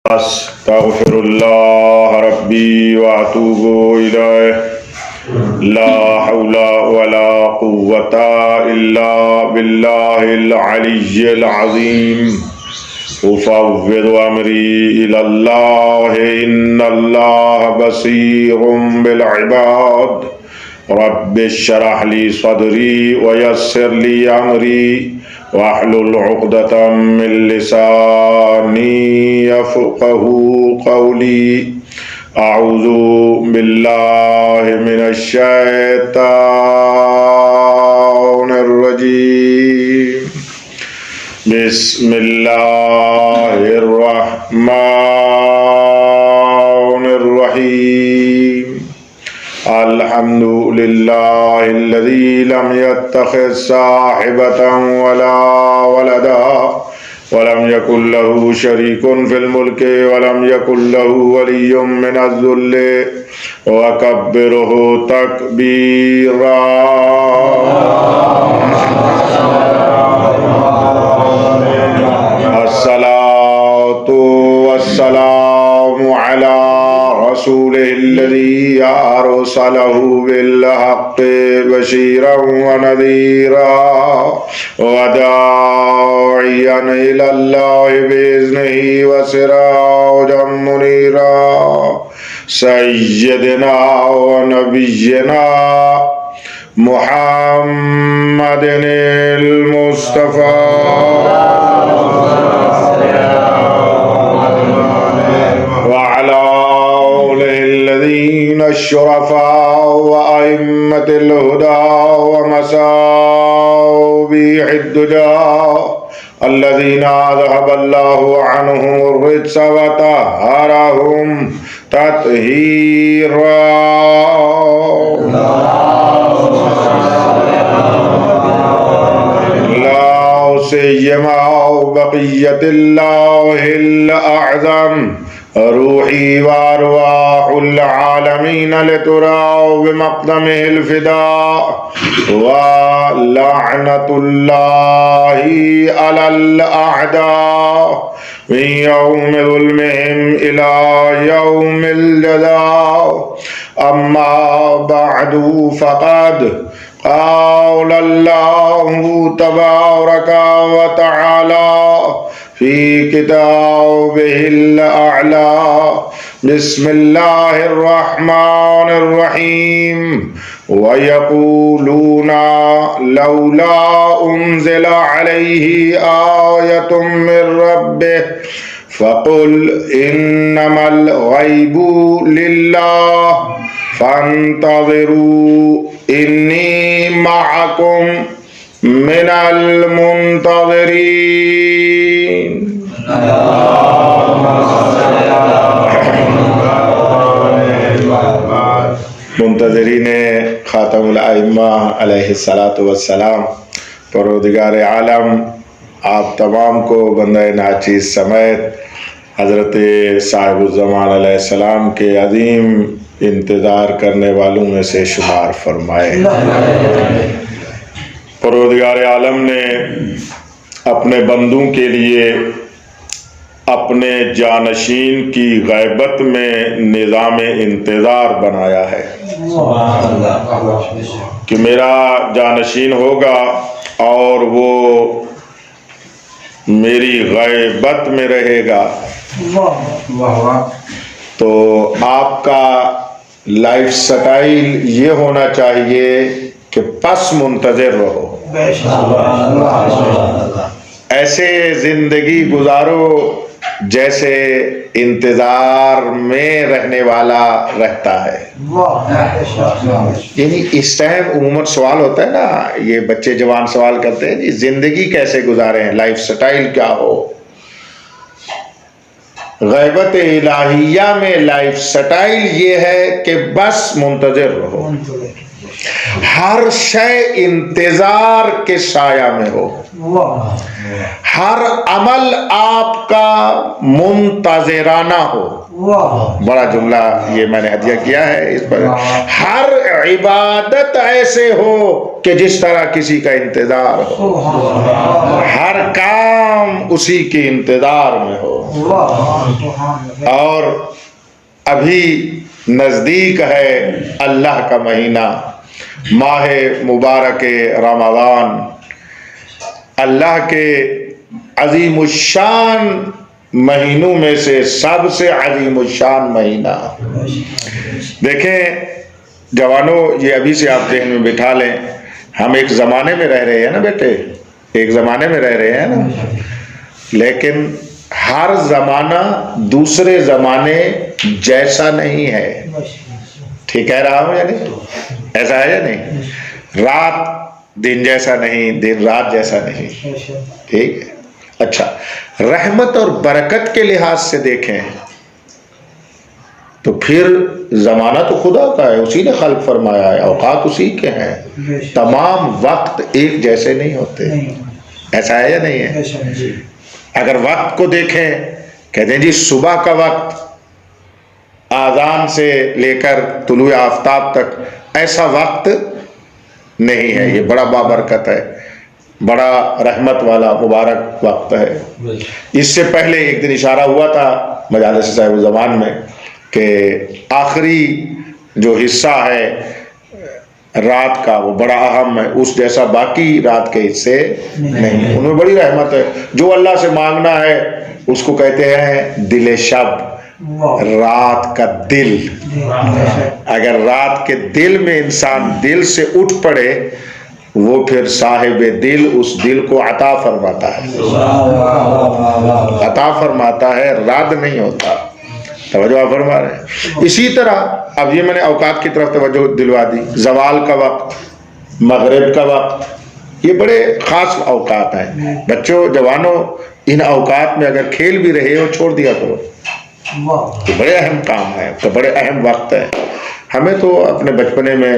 استغفر الله ربي واتوب اليه لا حول ولا قوة الا بالله العلي العظيم افوض امري الى الله ان الله بصير بالعباد رب اشرح لي صدري ويسر لي امري واحلل عقدة من لساني يفقهوا قولي اعوذ بالله من الشيطان الرجيم بسم الله الرحمن الرحيم الحمد لله الذي لم يتخذ صاحبة ولا ولدا ولم يكن له شريك في الملك ولم يكن له ولي من الذل وكبره تكبيرا الصلاة والسلام على رسوله الذي أرسله بالحق بشيرا ونذيرا وداعيا إلى الله بإذنه وسراجا منيرا سيدنا ونبينا محمد المصطفى الشرفاء وأئمة الهدى ومصابيح الدجى الذين أذهب الله عنهم الرجس وطهرهم تطهيرا لا سيما بقية الله الأعظم روحي وارواح العالمين لتراو بمقدمه الفداء ولعنة الله على الأعداء من يوم ظلمهم إلى يوم الجزاء أما بعد فقد قال الله تبارك وتعالى في كتابه الأعلى بسم الله الرحمن الرحيم ويقولون لولا أنزل عليه آية من ربه فقل إنما الغيب لله فانتظروا إني معكم من المنتظرين منتظرین خاتم الائمہ علیہ الصلاۃ والسلام، پروردگار عالم آپ تمام کو بندہ ناچیز سمیت حضرت صاحب الزمان علیہ السلام کے عظیم انتظار کرنے والوں میں سے شمار فرمائے۔ پروردگار عالم نے اپنے بندوں کے لیے اپنے جانشین کی غیبت میں نظام انتظار بنایا ہے کہ میرا جانشین ہوگا اور وہ میری غیبت میں رہے گا۔ تو آپ کا لائف سٹائل یہ ہونا چاہیے کہ پس منتظر رہو، ایسے زندگی گزارو جیسے انتظار میں رہنے والا رہتا ہے۔ یعنی اس ٹائم عموماً سوال ہوتا ہے نا، یہ بچے جوان سوال کرتے ہیں جی زندگی کیسے گزاریں، لائف سٹائل کیا ہو؟ غیبت الہیہ میں لائف سٹائل یہ ہے کہ بس منتظر رہو، ہر شے انتظار کے سایہ میں ہو، ہر عمل آپ کا منتظرانہ ہو. بڑا جملہ یہ میں نے ہدیہ کیا ہے اس پر. ہر عبادت ایسے ہو کہ جس طرح کسی کا انتظار ہو، ہر کام اسی کے انتظار میں ہو. اور ابھی نزدیک ہے اللہ کا مہینہ، ماہ مبارک رمضان، اللہ کے عظیم الشان مہینوں میں سے سب سے عظیم الشان مہینہ. دیکھیں جوانوں، یہ ابھی سے آپ ذہن میں بٹھا لیں، ہم ایک زمانے میں رہ رہے ہیں نا بیٹے، ایک زمانے میں رہ رہے ہیں نا، لیکن ہر زمانہ دوسرے زمانے جیسا نہیں ہے. ٹھیک کہہ رہا ہوں یا نہیں؟ ایسا ہے یا نہیں؟ رات دن جیسا نہیں، دن رات جیسا نہیں. ٹھیک ہے. اچھا، رحمت اور برکت کے لحاظ سے دیکھیں تو پھر زمانہ تو خدا کا ہے، اسی نے خلق فرمایا ہے، اوقات اسی کے ہیں. تمام وقت ایک جیسے نہیں ہوتے. ایسا ہے یا نہیں ہے؟ اگر وقت کو دیکھیں، کہتے ہیں جی صبح کا وقت آذان سے لے کر طلوع آفتاب تک ایسا وقت نہیں ہے، یہ بڑا بابرکت ہے، بڑا رحمت والا مبارک وقت ہے. اس سے پہلے ایک دن اشارہ ہوا تھا مجالس صاحب الزمان میں کہ آخری جو حصہ ہے رات کا وہ بڑا اہم ہے، اس جیسا باقی رات کے حصے نہیں. ان میں بڑی رحمت ہے. جو اللہ سے مانگنا ہے اس کو کہتے ہیں دل شب، رات کا دل. اگر رات کے دل میں انسان دل سے اٹھ پڑے، وہ پھر صاحب دل اس دل کو عطا فرماتا ہے، عطا فرماتا ہے، رد نہیں ہوتا. توجہ فرما رہے ہیں. اسی طرح اب یہ میں نے اوقات کی طرف توجہ دلوا دی. زوال کا وقت، مغرب کا وقت، یہ بڑے خاص اوقات ہیں. بچوں جوانوں، ان اوقات میں اگر کھیل بھی رہے ہو چھوڑ دیا کرو، یہ بڑے اہم کام ہے، تو بڑے اہم وقت ہے. ہمیں تو اپنے بچپنے میں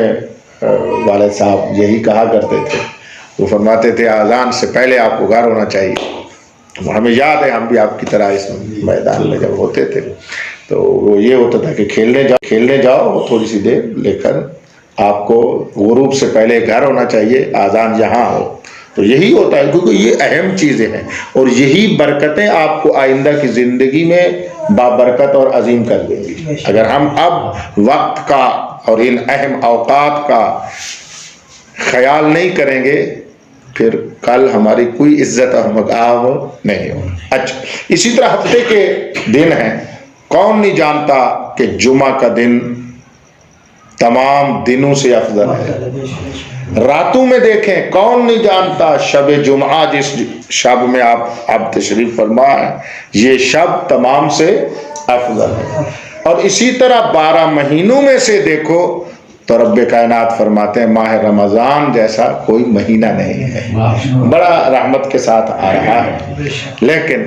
والد صاحب یہی کہا کرتے تھے، وہ فرماتے تھے اذان سے پہلے آپ کو گھر ہونا چاہیے. ہمیں یاد ہے ہم بھی آپ کی طرح اس میدان میں جب ہوتے تھے تو وہ یہ ہوتا تھا کہ کھیلنے جاؤ تھوڑی سی دیر، لے کر آپ کو غروب سے پہلے گھر ہونا چاہیے، اذان یہاں ہو. تو یہی ہوتا ہے، کیونکہ یہ اہم چیزیں ہیں اور یہی برکتیں آپ کو آئندہ کی زندگی میں بابرکت اور عظیم کر دیں گی. اگر ہم اب وقت کا اور ان اہم اوقات کا خیال نہیں کریں گے، پھر کل ہماری کوئی عزت اور مقام نہیں ہو. اچھا، اسی طرح ہفتے کے دن ہیں. کون نہیں جانتا کہ جمعہ کا دن تمام دنوں سے افضل ہے. راتوں میں دیکھیں، کون نہیں جانتا شب جمعہ، جس شب میں آپ اب تشریف فرما ہے، یہ شب تمام سے افضل ہے. اور اسی طرح 12 مہینوں میں سے دیکھو تو رب کائنات فرماتے ہیں ماہ رمضان جیسا کوئی مہینہ نہیں ہے، بڑا رحمت کے ساتھ آ رہا ہے. لیکن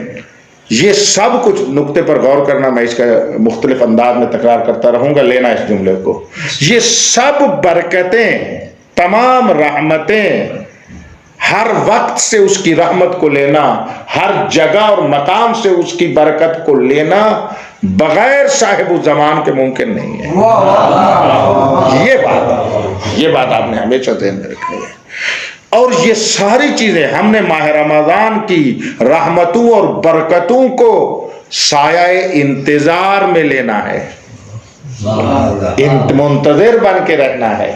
یہ سب کچھ نقطے پر غور کرنا، میں اس کا مختلف انداز میں تکرار کرتا رہوں گا، لینا اس جملے کو. یہ سب برکتیں، تمام رحمتیں، ہر وقت سے اس کی رحمت کو لینا، ہر جگہ اور مقام سے اس کی برکت کو لینا بغیر صاحب الزمان کے ممکن نہیں ہے. یہ بات آپ نے ہمیشہ ذہن میں رکھنی ہے. اور یہ ساری چیزیں ہم نے ماہ رمضان کی رحمتوں اور برکتوں کو سایہ انتظار میں لینا ہے، منتظر بن کے رہنا ہے.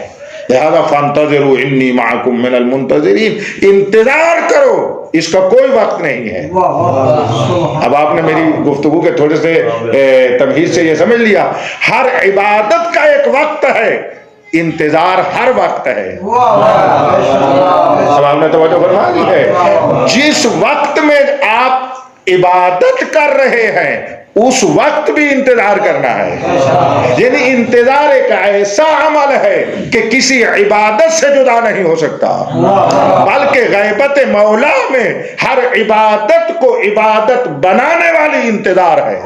لہذا فانتظروا انی معکم من المنتظرین، انتظار کرو، اس کا کوئی وقت نہیں ہے. اب آپ نے میری گفتگو کے تھوڑے سے تمہید سے یہ سمجھ لیا، ہر عبادت کا ایک وقت ہے، انتظار ہر وقت ہے. اب آپ نے توجہ فرما دی ہے. جس وقت میں آپ عبادت کر رہے ہیں اس وقت بھی انتظار کرنا ہے. یعنی انتظار ایک ایسا عمل ہے کہ کسی عبادت سے جدا نہیں ہو سکتا، بلکہ غیبت مولا میں ہر عبادت کو عبادت بنانے والی انتظار ہے.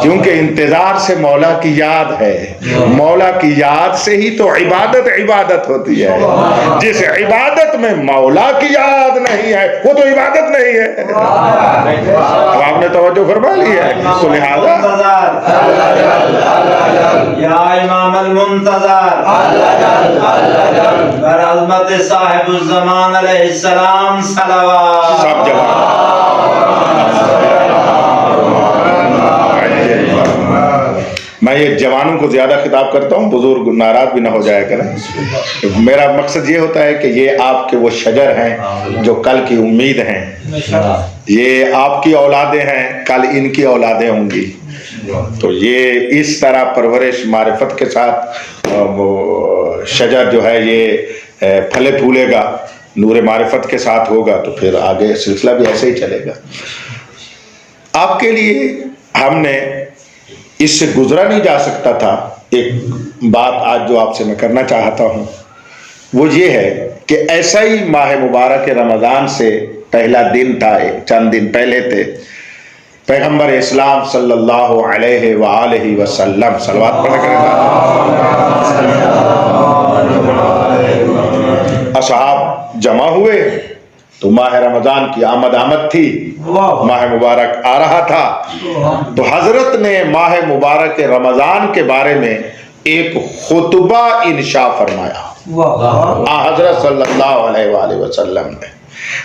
کیونکہ انتظار سے مولا کی یاد ہے، مولا کی یاد سے ہی تو عبادت عبادت ہوتی ہے. جس عبادت میں مولا کی یاد نہیں ہے وہ تو عبادت نہیں ہے. اب آپ نے توجہ فرما لی ہے. تو لہذا یا امام المنتظر بر عظمت صاحب الزمان علیہ السلام صلوات. سب جواب میں یہ جوانوں کو زیادہ خطاب کرتا ہوں، بزرگ ناراض بھی نہ ہو جائے کریں. میرا مقصد یہ ہوتا ہے کہ یہ آپ کے وہ شجر ہیں جو کل کی امید ہیں، یہ آپ کی اولادیں ہیں، کل ان کی اولادیں ہوں گی. تو یہ اس طرح پرورش معرفت کے ساتھ شجر جو ہے یہ پھلے پھولے گا، نور معرفت کے ساتھ ہوگا، تو پھر آگے سلسلہ بھی ایسے ہی چلے گا. آپ کے لیے ہم نے اس سے گزرا نہیں جا سکتا تھا. ایک بات آج جو آپ سے میں کرنا چاہتا ہوں وہ یہ ہے کہ ایسا ہی ماہ مبارک رمضان سے پہلا دن تھا، چند دن پہلے تھے، پیغمبر اسلام صلی اللہ علیہ وآلہ وسلم صلوات پڑھ کریں اصحاب جمع ہوئے تو ماہ رمضان کی آمد تھی، ماہ مبارک آ رہا تھا. تو حضرت نے ماہ مبارک رمضان کے بارے میں ایک خطبہ انشاء فرمایا حضرت صلی اللہ علیہ وآلہ وسلم نے.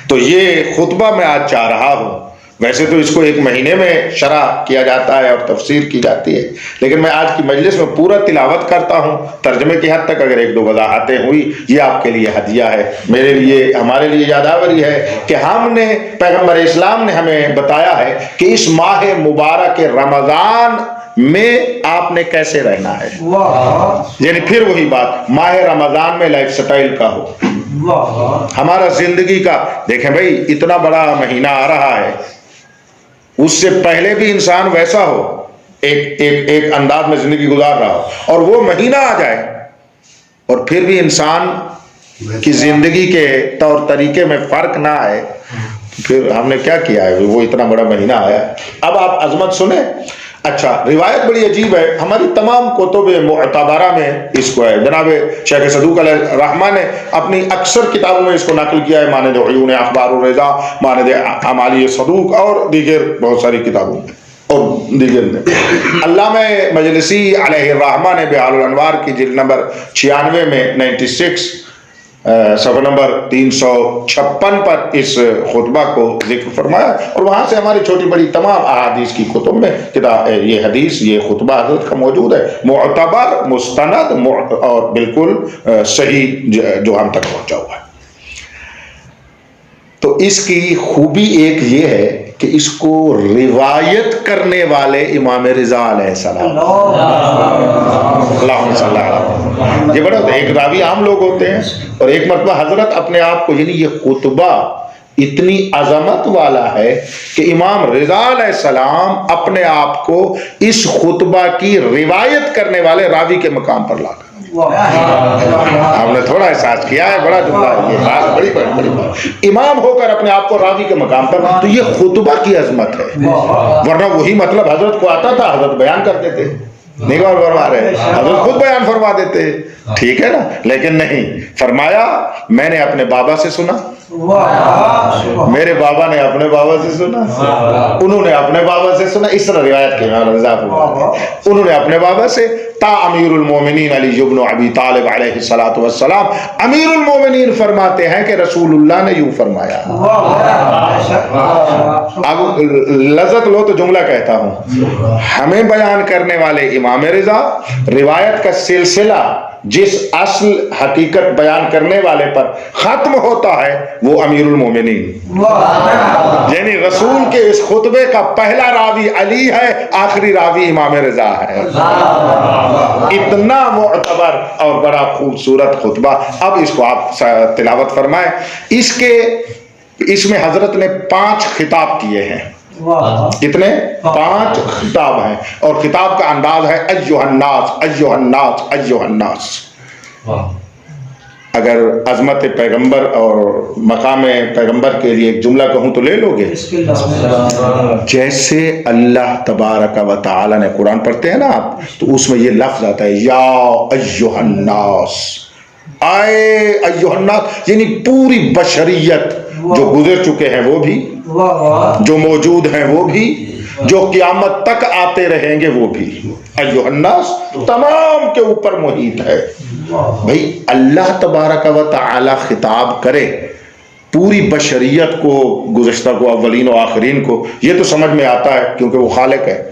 تو یہ خطبہ میں آج چاہ رہا ہوں. ویسے تو اس کو ایک مہینے میں شرح کیا جاتا ہے اور تفسیر کی جاتی ہے، لیکن میں آج کی مجلس میں پورا تلاوت کرتا ہوں، ترجمے کی حد تک اگر ایک دو وضاحتیں ہوئی یہ آپ کے لیے ہدیہ ہے، میرے لیے، ہمارے لیے یادآوری ہے کہ ہم نے، پیغمبر اسلام نے ہمیں بتایا ہے کہ اس ماہ مبارک رمضان میں آپ نے کیسے رہنا ہے. یعنی پھر وہی بات، ماہ رمضان میں لائف سٹائل کا ہو، ہمارا زندگی کا. دیکھیں بھائی اتنا بڑا مہینہ آ رہا ہے، اس سے پہلے بھی انسان ویسا ہو، ایک انداز میں زندگی گزار رہا ہو، اور وہ مہینہ آ جائے اور پھر بھی انسان کی زندگی کے طور طریقے میں فرق نہ آئے، پھر ہم نے کیا کیا ہے. وہ اتنا بڑا مہینہ آیا. اب آپ عظمت سنیں. اچھا، روایت بڑی عجیب ہے، ہماری تمام کتب معتبرہ میں اس کو ہے. جناب شیخ صدوق علیہ الرحمہ نے اپنی اکثر کتابوں میں اس کو نقل کیا ہے، مانند عیون اخبار الرضا، مانند اعمالی صدوق اور دیگر بہت ساری کتابوں میں اور دیگر میں. علامہ مجلسی علیہ الرحمہ نے بحار الانوار کی جلد نمبر 96 میں 96 صفحہ نمبر 356 پر اس خطبہ کو ذکر فرمایا، اور وہاں سے ہماری چھوٹی بڑی تمام احادیث کی کتب میں یہ حدیث، یہ خطبہ حضرت کا موجود ہے، معتبر، مستند اور بالکل صحیح جو ہم تک پہنچا ہوا ہے. تو اس کی خوبی ایک یہ ہے کہ اس کو روایت کرنے والے امام رضا علیہ السلام، اللہم صلی اللہ علیہ، یہ بڑا ہوتا ہے. ایک راوی عام لوگ ہوتے ہیں، اور ایک مرتبہ حضرت اپنے آپ کو، یعنی یہ خطبہ اتنی عظمت والا ہے کہ امام رضا علیہ السلام اپنے آپ کو اس خطبہ کی روایت کرنے والے راوی کے مقام پر لا کر، ہم نے تھوڑا احساس کیا ہے، بڑا جملہ ہے یہ، بات بڑی بات، امام ہو کر اپنے آپ کو راوی کے مقام پر. تو یہ خطبہ کی عظمت ہے، ورنہ وہی مطلب حضرت کو آتا تھا، حضرت بیان کرتے تھے، نہیں غور فرما رہے، حضرت خود بیان فرما دیتے، ٹھیک ہے نا. لیکن نہیں، فرمایا میں نے اپنے بابا سے سنا، میرے بابا نے اپنے بابا سے سنا، انہوں نے اپنے بابا سے سنا، اس طرح روایت کی. انہوں نے اپنے بابا سے، تا امیر المومنین علی بن ابی طالب علیہ الصلوۃ والسلام، امیر المومنین فرماتے ہیں کہ رسول اللہ نے یوں فرمایا. اب لذت لو تو جملہ کہتا ہوں، ہمیں بیان کرنے والے امام رضا، روایت کا سلسلہ جس اصل حقیقت بیان کرنے والے پر ختم ہوتا ہے وہ امیر المومنین، یعنی رسول کے اس خطبے کا پہلا راوی علی ہے، آخری راوی امام رضا ہے. اتنا معتبر اور بڑا خوبصورت خطبہ. اب اس کو آپ تلاوت فرمائیں. اس میں حضرت نے 5 خطاب کیے ہیں. کتنے؟ 5 خطاب ہیں، اور خطاب کا انداز ہے ایھا الناس ایھا الناس ایھا الناس۔ اگر عظمت پیغمبر اور مقام پیغمبر کے لیے ایک جملہ کہوں تو لے لو گے؟ جیسے اللہ تبارک و تعالی نے قرآن پڑھتے ہیں نا آپ، تو اس میں یہ لفظ آتا ہے یا ایھا الناس، آئے ایھا الناس، یعنی پوری بشریت، جو گزر چکے ہیں وہ بھی، جو موجود ہیں وہ بھی، جو قیامت تک آتے رہیں گے وہ بھی، ایھا الناس تمام کے اوپر محیط ہے۔ بھئی اللہ تبارک و تعالی خطاب کرے پوری بشریت کو، گزشتہ کو، اولین و آخرین کو، یہ تو سمجھ میں آتا ہے کیونکہ وہ خالق ہے،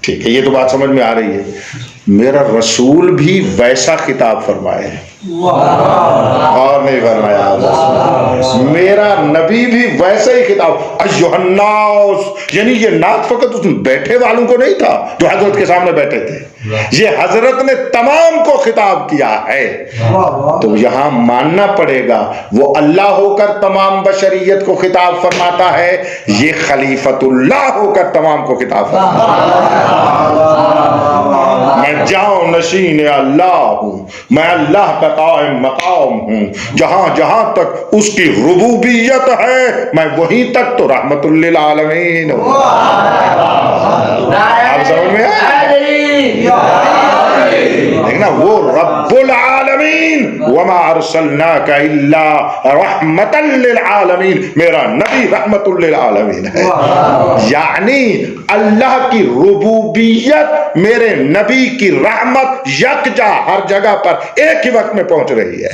ٹھیک ہے، یہ تو بات سمجھ میں آ رہی ہے۔ میرا رسول بھی ویسا خطاب فرمائے ہیں، اور نہیں فرمایا، میرا نبی بھی ویسے ہی خطاب، ایھا الناس، یعنی یہ نعت فقط اس بیٹھے والوں کو نہیں تھا جو حضرت کے سامنے بیٹھے تھے، یہ حضرت نے تمام کو خطاب کیا ہے۔ تو یہاں ماننا پڑے گا وہ اللہ ہو کر تمام بشریت کو خطاب فرماتا ہے، یہ خلیفۃ اللہ ہو کر تمام کو خطاب فرماتا ہے۔ میں جاؤ نشین اللہ ہوں، میں اللہ کا قائم مقام ہوں، جہاں جہاں تک اس کی ربوبیت ہے میں وہیں تک تو رحمت للعالمین ہوں۔ آپ سمجھ میں دیکھنا، وہ رب العالمین، وما ارسلناک الا رحمتا للعالمین، میرا نبی رحمت للعالمین ہے، یعنی اللہ کی ربوبیت میرے نبی کی رحمت یکجا ہر جگہ پر ایک ہی وقت میں پہنچ رہی ہے،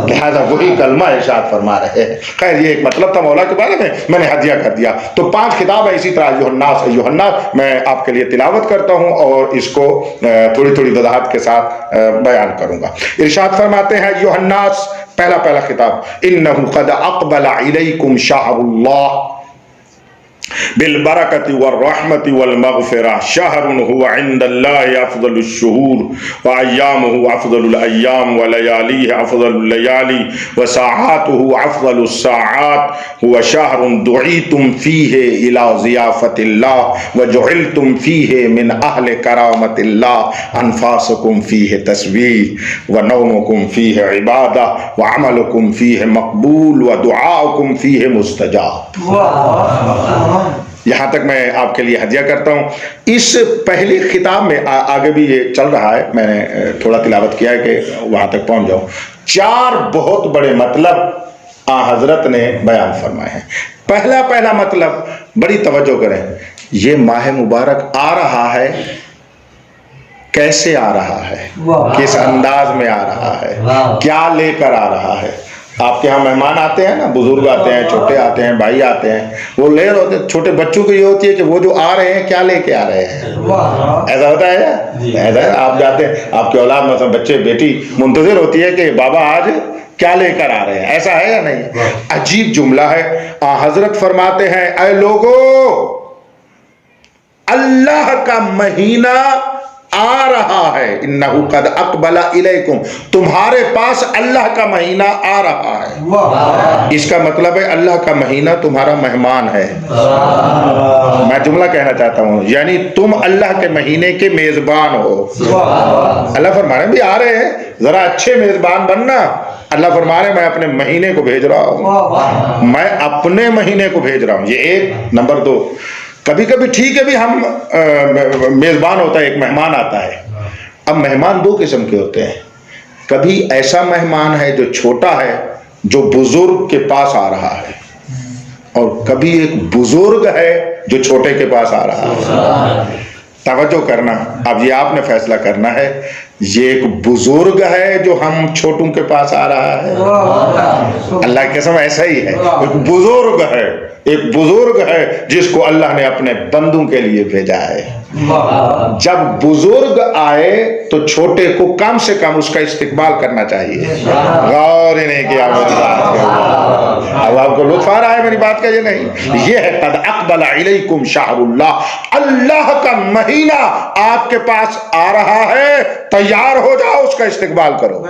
لہذا وہی کلمہ ارشاد فرما رہے ہیں۔ خیر یہ ایک مطلب تھا مولا کے بارے میں، میں نے ہدیہ کر دیا۔ تو 5 خطاب ہے اسی طرح، ایھا الناس ایھا الناس، میں آپ کے لیے تلاوت کرتا ہوں اور اس کو تھوڑی تھوڑی وضاحت کے ساتھ بیان کروں گا۔ ارشاد فرماتے ہیں ایھا الناس، پہلا خطاب، انہ قد اقبل الیکم شہر اللہ بالبرکۃ والرحمۃ والمغفرہ، شہر هو عند اللہ افضل الشہور وایامہ افضل الایام ولیالیہ افضل اللیالی وساعاتہ افضل الساعات، هو شہر دعیتم فیہ الی ضیافۃ اللہ وجعلتم فیہ من اہل کرامۃ اللہ، انفاسکم فیہ تسبیح ونومکم فیہ عبادہ وعملکم فیہ مقبول ودعاؤکم فیہ مستجاب۔ یہاں تک میں آپ کے لیے ہدیہ کرتا ہوں۔ اس پہلی خطاب میں آگے بھی یہ چل رہا ہے، میں نے تھوڑا تلاوت کیا ہے کہ وہاں تک پہنچ جاؤں، 4 بہت بڑے مطلب حضرت نے بیان فرمائے ہیں۔ پہلا مطلب، بڑی توجہ کریں، یہ ماہ مبارک آ رہا ہے، کیسے آ رہا ہے، کس انداز میں آ رہا ہے، کیا لے کر آ رہا ہے۔ آپ کے ہاں مہمان آتے ہیں نا، بزرگ آتے ہیں، چھوٹے آتے ہیں، بھائی آتے ہیں، وہ لے رہے ہوتے ہیں، چھوٹے بچوں کو یہ ہوتی ہے کہ وہ جو آ رہے ہیں کیا لے کے آ رہے ہیں، ایسا ہوتا ہے نا؟ ایسا ہے، آپ جاتے ہیں، آپ کے اولاد مثلا بچے بیٹی منتظر ہوتی ہے کہ بابا آج کیا لے کر آ رہے ہیں، ایسا ہے یا نہیں؟ عجیب جملہ ہے۔ حضرت فرماتے ہیں اے لوگو، اللہ کا مہینہ آ رہا ہے، انہ قد اقبل الیکم، تمہارے پاس اللہ کا مہینہ آ رہا ہے۔ اس کا مطلب ہے اللہ کا مہینہ تمہارا مہمان ہے۔ میں جملہ کہنا چاہتا ہوں، یعنی تم اللہ کے مہینے کے میزبان ہو۔ اللہ فرما رہے ہیں بھی آ رہے ہیں، ذرا اچھے میزبان بننا۔ اللہ فرما رہے ہیں میں اپنے مہینے کو بھیج رہا ہوں، میں اپنے مہینے کو بھیج رہا ہوں۔ یہ ایک۔ نمبر 2، کبھی کبھی ٹھیک ہے بھی ہم میزبان ہوتا ہے، ایک مہمان آتا ہے۔ اب مہمان 2 قسم کے ہوتے ہیں، کبھی ایسا مہمان ہے جو چھوٹا ہے، جو بزرگ کے پاس آ رہا ہے، اور کبھی ایک بزرگ ہے جو چھوٹے کے پاس آ رہا ہے۔ توجہ کرنا، اب یہ آپ نے فیصلہ کرنا ہے، یہ ایک بزرگ ہے جو ہم چھوٹوں کے پاس آ رہا ہے، اللہ کی قسم ایسا ہی ہے، ایک بزرگ ہے، ایک بزرگ ہے جس کو اللہ نے اپنے بندوں کے لیے بھیجا ہے۔ جب بزرگ آئے تو چھوٹے کو کم سے کم اس کا استقبال کرنا چاہیے۔ غور ہی نہیں کیا میری بات کا، اب آپ کو لطف آ رہا ہے میری بات کا؟ یہ نہیں، یہ ہے قد اقبل الیکم شہر اللہ، اللہ کا مہینہ آپ کے پاس آ رہا ہے، تیار ہو جاؤ، اس کا استقبال کرو.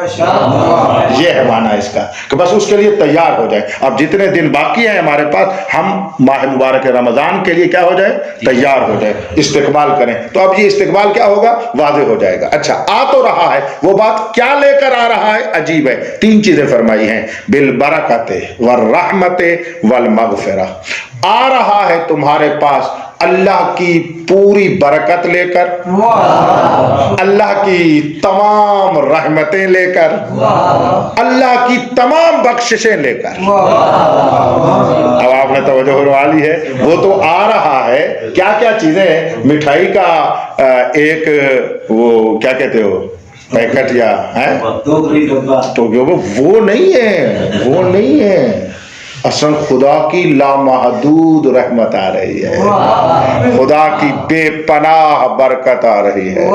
یہ ہے معنی اس کا کہ بس اس کے لیے تیار ہو جائے. اب جتنے دن باقی ہیں ہمارے پاس، ہم ماہ مبارک رمضان کے لیے کیا ہو جائے؟ تیار ہو جائے، استقبال کریں. تو اب یہ استقبال کیا ہوگا؟ واضح ہو جائے گا. اچھا، آ تو رہا ہے، وہ بات کیا لے کر آ رہا ہے؟ عجیب ہے. 3 چیزیں فرمائی ہیں: بالبرکت والرحمت والمغفرہ. آ رہا ہے تمہارے پاس اللہ کی پوری برکت لے کر، اللہ کی تمام رحمتیں لے کر، اللہ کی تمام بخششیں لے کر. اب آپ نے توجہ فرما لی ہے. وہ تو آ رہا ہے، کیا کیا چیزیں ہیں؟ مٹھائی کا ایک وہ کیا کہتے ہو پیکٹ یا ہے تو وہ نہیں ہے، وہ نہیں ہے. اصل خدا کی لامحدود رحمت آ رہی ہے، خدا کی بے پناہ برکت آ رہی ہے،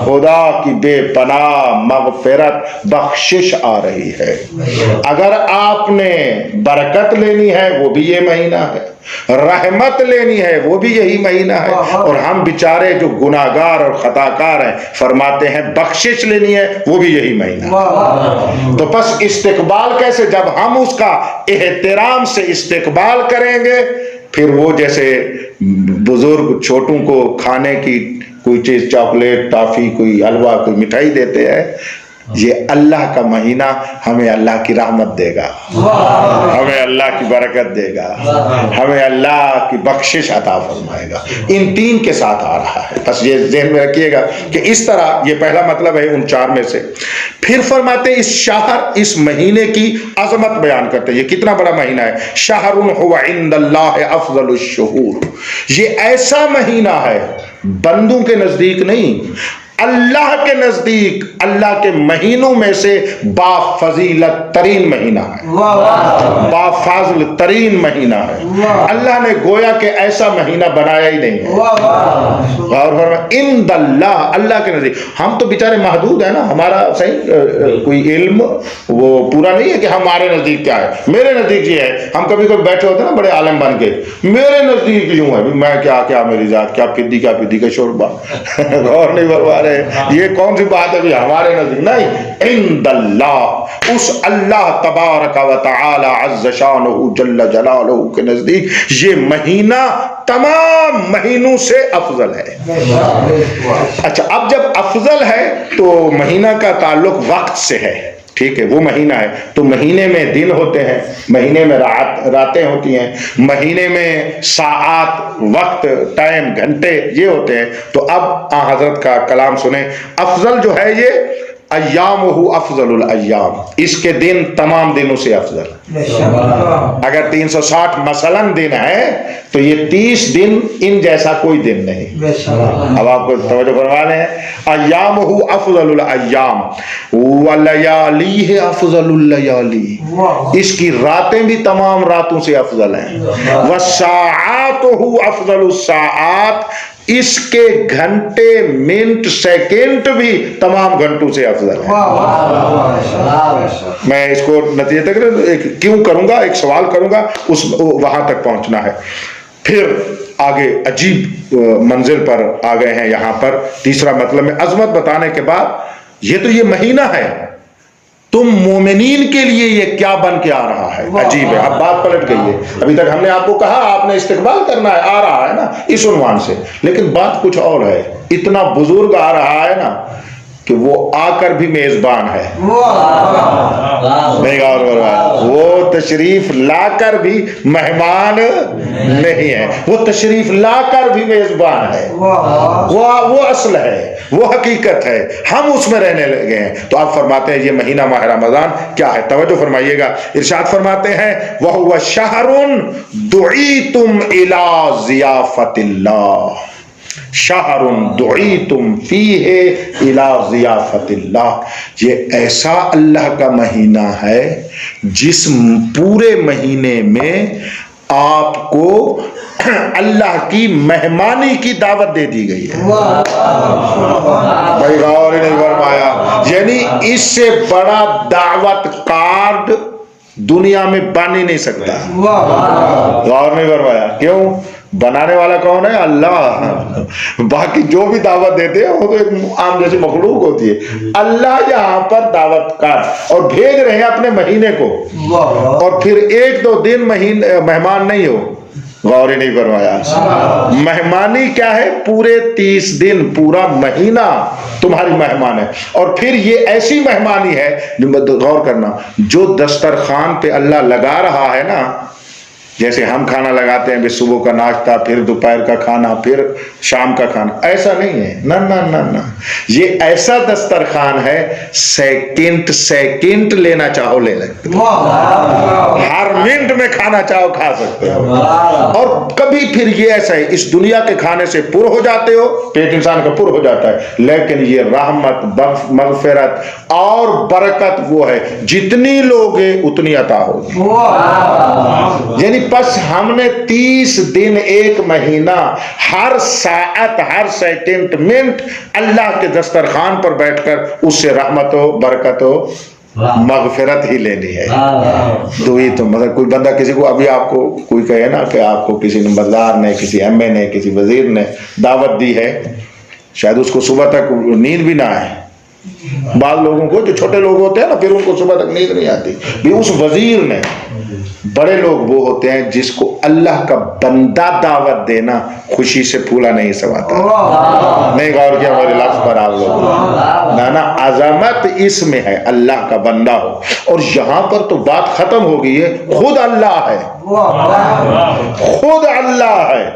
خدا کی بے پناہ مغفرت بخشش آ رہی ہے. اگر آپ نے برکت لینی ہے وہ بھی یہ مہینہ ہے، رحمت لینی ہے وہ بھی یہی مہینہ ہے. اور ہم بیچارے جو گناہگار اور خطاکار ہیں، فرماتے ہیں بخشش لینی ہے وہ بھی یہی مہینہ ہے. تو بس استقبال کیسے؟ جب ہم اس کا احترام سے استقبال کریں گے، پھر وہ جیسے بزرگ چھوٹوں کو کھانے کی کوئی چیز، چاکلیٹ، ٹافی، کوئی حلوہ، کوئی مٹھائی دیتے ہیں، یہ اللہ کا مہینہ ہمیں اللہ کی رحمت دے گا، ہمیں اللہ کی برکت دے گا، ہمیں اللہ کی بخشش عطا فرمائے گا. ان 3 کے ساتھ آ رہا ہے. بس یہ ذہن میں رکھیے گا کہ اس طرح، یہ پہلا مطلب ہے ان 4 میں سے. پھر فرماتے ہیں اس شہر، اس مہینے کی عظمت بیان کرتے ہیں. یہ کتنا بڑا مہینہ ہے. شہر هو عند اللہ افضل الشہور. یہ ایسا مہینہ ہے، بندوں کے نزدیک نہیں، اللہ کے نزدیک اللہ کے مہینوں میں سے بافضیلت ترین مہینہ ہے، بافضل ترین مہینہ ہے. اللہ نے گویا کہ ایسا مہینہ بنایا ہی نہیں ہے. اور عند اللہ، اللہ کے نزدیک. ہم تو بیچارے محدود ہیں نا، ہمارا صحیح کوئی علم وہ پورا نہیں ہے کہ ہمارے نزدیک کیا ہے. میرے نزدیک یہ ہے، ہم کبھی کبھی بیٹھے ہوتے ہیں نا بڑے عالم بن کے، میرے نزدیک یوں ہے، میں کیا میری ذات، کیا پدی کا شوربہ. غور نہیں فرما رہے. یہ کون سی بات ہے ہمارے نزدیک؟ نہیں، عند اللہ، اس اللہ تبارک و تعالی عز شانہ جل جلالہ کے نزدیک یہ مہینہ تمام مہینوں سے افضل ہے. اچھا، اب جب افضل ہے تو مہینہ کا تعلق وقت سے ہے. ٹھیک ہے، وہ مہینہ ہے تو مہینے میں دن ہوتے ہیں، مہینے میں راتیں ہوتی ہیں، مہینے میں ساعات، وقت، ٹائم، گھنٹے یہ ہوتے ہیں. تو اب حضرت کا کلام سنیں. افضل جو ہے یہ ایامہ افضل الایام، اس کے دن تمام دنوں سے افضل. اگر 360 مثلا دن ہے تو یہ 30 دن ان جیسا کوئی دن نہیں. اب آپ کو توجہ فرما لیں، ایامہ افضل الایام ولیالیہ افضل اللیالی، اس کی راتیں بھی تمام راتوں سے افضل ہیں. وساعاتہ افضل الساعات، اس کے گھنٹے، منٹ، سیکنڈ بھی تمام گھنٹوں سے افضل ہے. میں اس کو نتیجے تک کیوں کروں گا، ایک سوال کروں گا، اس وہاں تک پہنچنا ہے. پھر آگے عجیب منزل پر آ گئے ہیں. یہاں پر تیسرا مطلب میں عظمت بتانے کے بعد، یہ تو یہ مہینہ ہے، تم مومنین کے لیے یہ کیا بن کے آ رہا ہے. عجیب ہے. اب بات پلٹ گئی ہے. ابھی تک ہم نے آپ کو کہا آپ نے استقبال کرنا ہے، آ رہا ہے نا اس عنوان سے، لیکن بات کچھ اور ہے. اتنا بزرگ آ رہا ہے نا کہ وہ آ کر بھی میزبان ہے. وہ تشریف لا کر بھی مہمان نہیں ہے، وہ تشریف لا کر بھی میزبان ہے. وہ اصل ہے، وہ حقیقت ہے، ہم اس میں رہنے لگے ہیں. تو آپ فرماتے ہیں یہ مہینہ ماہ رمضان کیا ہے؟ توجہ فرمائیے گا. ارشاد فرماتے ہیں وَهُوَ شَهْرٌ دُعِيتُمْ إِلَى ضِيَافَةِ اللَّهِ، شہر دعیتم فیہ الی ضیافت اللہ. یہ ایسا اللہ کا مہینہ ہے جس پورے مہینے میں آپ کو اللہ کی مہمانی کی دعوت دے دی گئی ہے. بھائی غور نہیں فرمایا؟ یعنی اس سے بڑا دعوت کارڈ دنیا میں بن ہی نہیں سکتا. غور نہیں فرمایا؟ کیوں؟ بنانے والا کون ہے؟ اللہ. باقی جو بھی دعوت دیتے ہیں وہ تو ایک عام جیسی مخلوق ہوتی ہے. اللہ یہاں پر دعوت کار اور بھیج رہے ہیں اپنے مہینے کو, اور پھر ایک دو دن مہمان نہیں ہو. غور ہی نہیں فرمایا. مہمانی کیا ہے؟ پورے 30 دن پورا مہینہ تمہاری مہمان ہے. اور پھر یہ ایسی مہمانی ہے, غور کرنا, جو دسترخوان پہ اللہ لگا رہا ہے نا, جیسے ہم کھانا لگاتے ہیں, صبح کا ناشتہ, پھر دوپہر کا کھانا, پھر شام کا کھانا, ایسا نہیں ہے. نہ نہ نہ نہ, یہ ایسا دسترخوان ہے سیکنڈ لینا چاہو لے لیں, ہر منٹ میں کھانا چاہو کھا سکتے ہو. اور کبھی پھر یہ ایسا ہے, اس دنیا کے کھانے سے پر ہو جاتے ہو, پیٹ انسان کا پر ہو جاتا ہے, لیکن یہ رحمت, مغفرت اور برکت وہ ہے, جتنی لوگے اتنی عطا ہوگی. یعنی بس ہم نے 30 دن ایک مہینہ ہر ساعت ہر سیکنڈ منٹ اللہ کے دسترخوان پر بیٹھ کر اس سے رحمت و برکت و مغفرت ہی لینی ہے. دوئی تو مطلب کوئی بندہ کسی کو, ابھی آپ کو کوئی کہے نا کہ آپ کو کسی نمبردار نے, کسی ایم اے نے, کسی وزیر نے دعوت دی ہے, شاید اس کو صبح تک نیند بھی نہ آئے. بعض لوگوں کو جو چھوٹے لوگ ہوتے ہیں نا, پھر ان کو صبح تک نیند نہیں آتی. بھی اس وزیر نے, بڑے لوگ وہ ہوتے ہیں جس کو اللہ کا بندہ دعوت دینا خوشی سے پھولا نہیں سماتا. نہیں غور کیا میرے لفظ پر آپ لوگ؟ نانا, عظمت اس میں ہے اللہ کا بندہ ہو. اور یہاں پر تو بات ختم ہو گئی ہے, خود اللہ ہے, خود اللہ ہے.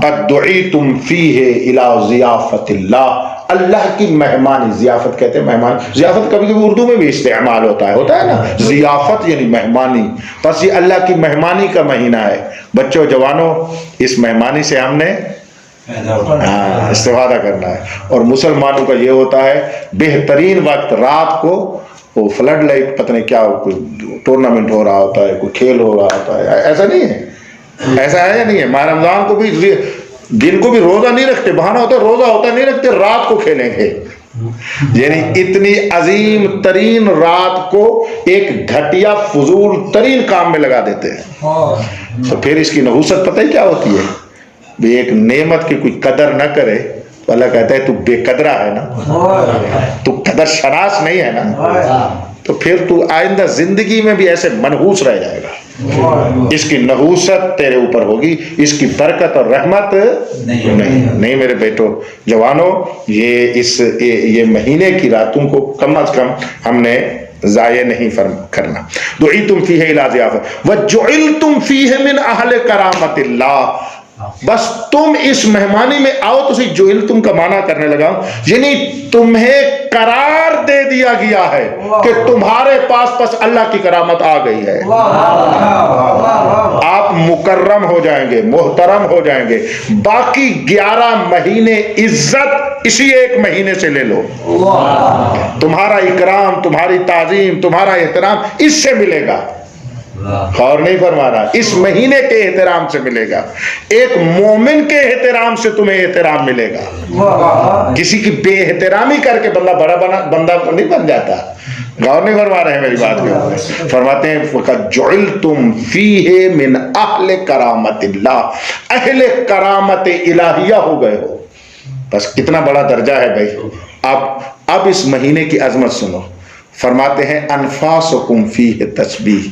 قد دعیتم فیہ الی ضیافت اللہ, اللہ کی مہمانی. ضیافت کہتے ہیں مہمان. ضیافت کبھی کبھی اردو میں بھی استعمال ہوتا ہے نا, ضیافت یعنی مہمانی. بس یہ اللہ کی مہمانی کا مہینہ ہے. بچوں, جوانوں, اس مہمانی سے ہم نے استفادہ کرنا ہے. اور مسلمانوں کا یہ ہوتا ہے بہترین وقت رات کو, وہ فلڈ لائٹ, پتہ نہیں کیا, کوئی ٹورنامنٹ ہو رہا ہوتا ہے, کوئی کھیل ہو رہا ہوتا ہے, ایسا نہیں ہے, ایسا ہے یا نہیں ہے. ماہ رمضان کو بھی دن کو بھی روزہ نہیں رکھتے, بہانہ ہوتا ہے روزہ ہوتا نہیں رکھتے, رات کو کھیلیں گے. یعنی اتنی عظیم ترین رات کو ایک گھٹیا فضول ترین کام میں لگا دیتے ہیں. تو پھر اس کی نحوست پتہ ہی کیا ہوتی ہے. بھی ایک نعمت کی کوئی قدر نہ کرے تو اللہ کہتا ہے تو بے قدرہ ہے نا, تو قدر شناس نہیں ہے نا, تو پھر تو آئندہ زندگی میں بھی ایسے منحوس رہ جائے گا. اس کی نحوست تیرے اوپر ہوگی, اس کی برکت اور رحمت نہیں. میرے بیٹو, جوانوں, یہ مہینے کی راتوں کو کم از کم ہم نے ضائع نہیں کرنا. دعیتم فیہ الی ضیافت وجعلتم فیہ من اہل کرامت اللہ. بس تم اس مہمانی میں آؤ. تو صحیح جعلتم کا معنی کرنے لگا, یعنی تمہیں قرار دے دیا گیا ہے کہ تمہارے پاس اللہ کی کرامت آ گئی ہے. آپ مکرم ہو جائیں گے, محترم ہو جائیں گے. باقی 11 مہینے عزت اسی ایک مہینے سے لے لو. تمہارا اکرام, تمہاری تعظیم, تمہارا احترام اس سے ملے گا. غور نہیں فرما رہا, اس مہینے کے احترام سے ملے گا. ایک مومن کے احترام سے تمہیں احترام ملے گا. کسی کی بے احترامی کر کے بندہ بندہ نہیں بن جاتا. غور نہیں فرما رہے ہیں میری بات میں. فرماتے ہیں فقط جعلتم فیہ من اہل کرامت اللہ, اہل کرامت الہیہ ہو گئے ہو. بس کتنا بڑا درجہ ہے بھائی. اب اس مہینے کی عظمت سنو. فرماتے ہیں انفاسکم فیہ تسبیح.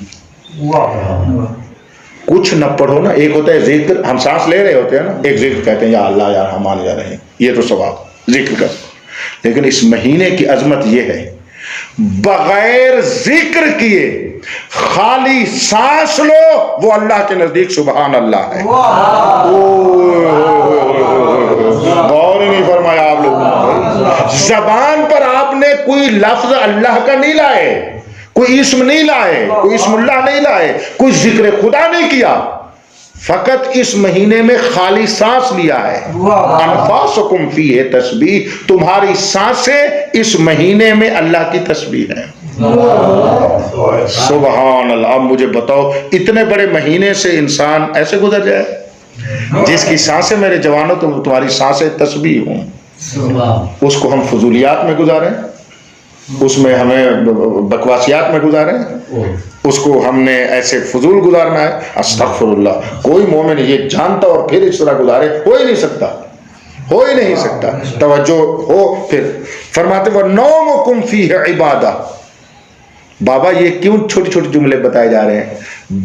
کچھ نہ پڑھو نا, ایک ہوتا ہے ذکر, ہم سانس لے رہے ہوتے ہیں نا, ایک ذکر کہتے ہیں یا اللہ یا رحمان یا رحیم, یہ تو ثواب ذکر کا. لیکن اس مہینے کی عظمت یہ ہے, بغیر ذکر کیے خالی سانس لو, وہ اللہ کے نزدیک سبحان اللہ ہے. غور ہی نہیں فرمایا آپ لوگوں. زبان پر آپ نے کوئی لفظ اللہ کا نہیں لائے, کوئی اسم نہیں لائے, کوئی اسم اللہ نہیں لائے, کوئی ذکر خدا نہیں کیا, فقط اس مہینے میں خالی سانس لیا ہے. انفاسکم فیہ تسبیح, تمہاری سانسیں اس مہینے میں اللہ کی تسبیح ہے. سبحان اللہ. اب مجھے بتاؤ, اتنے بڑے مہینے سے انسان ایسے گزر جائے, جس کی سانسیں, میرے جوانوں, تمہاری سانسیں تسبیح ہوں, اس کو ہم فضولیات میں گزاریں. اس میں ہمیں بکواسیات میں گزارے ہیں، اس کو ہم نے ایسے فضول گزارنا ہے؟ استغفر اللہ، کوئی مومن یہ جانتا اور پھر اس طرح گزارے؟ ہو ہی نہیں سکتا، ہو ہی نہیں سکتا۔ توجہ ہو، پھر فرماتے وَنَوْمُكُمْ فِيهِ عِبَادَةٌ۔ بابا یہ کیوں چھوٹے چھوٹے جملے بتائے جا رہے ہیں؟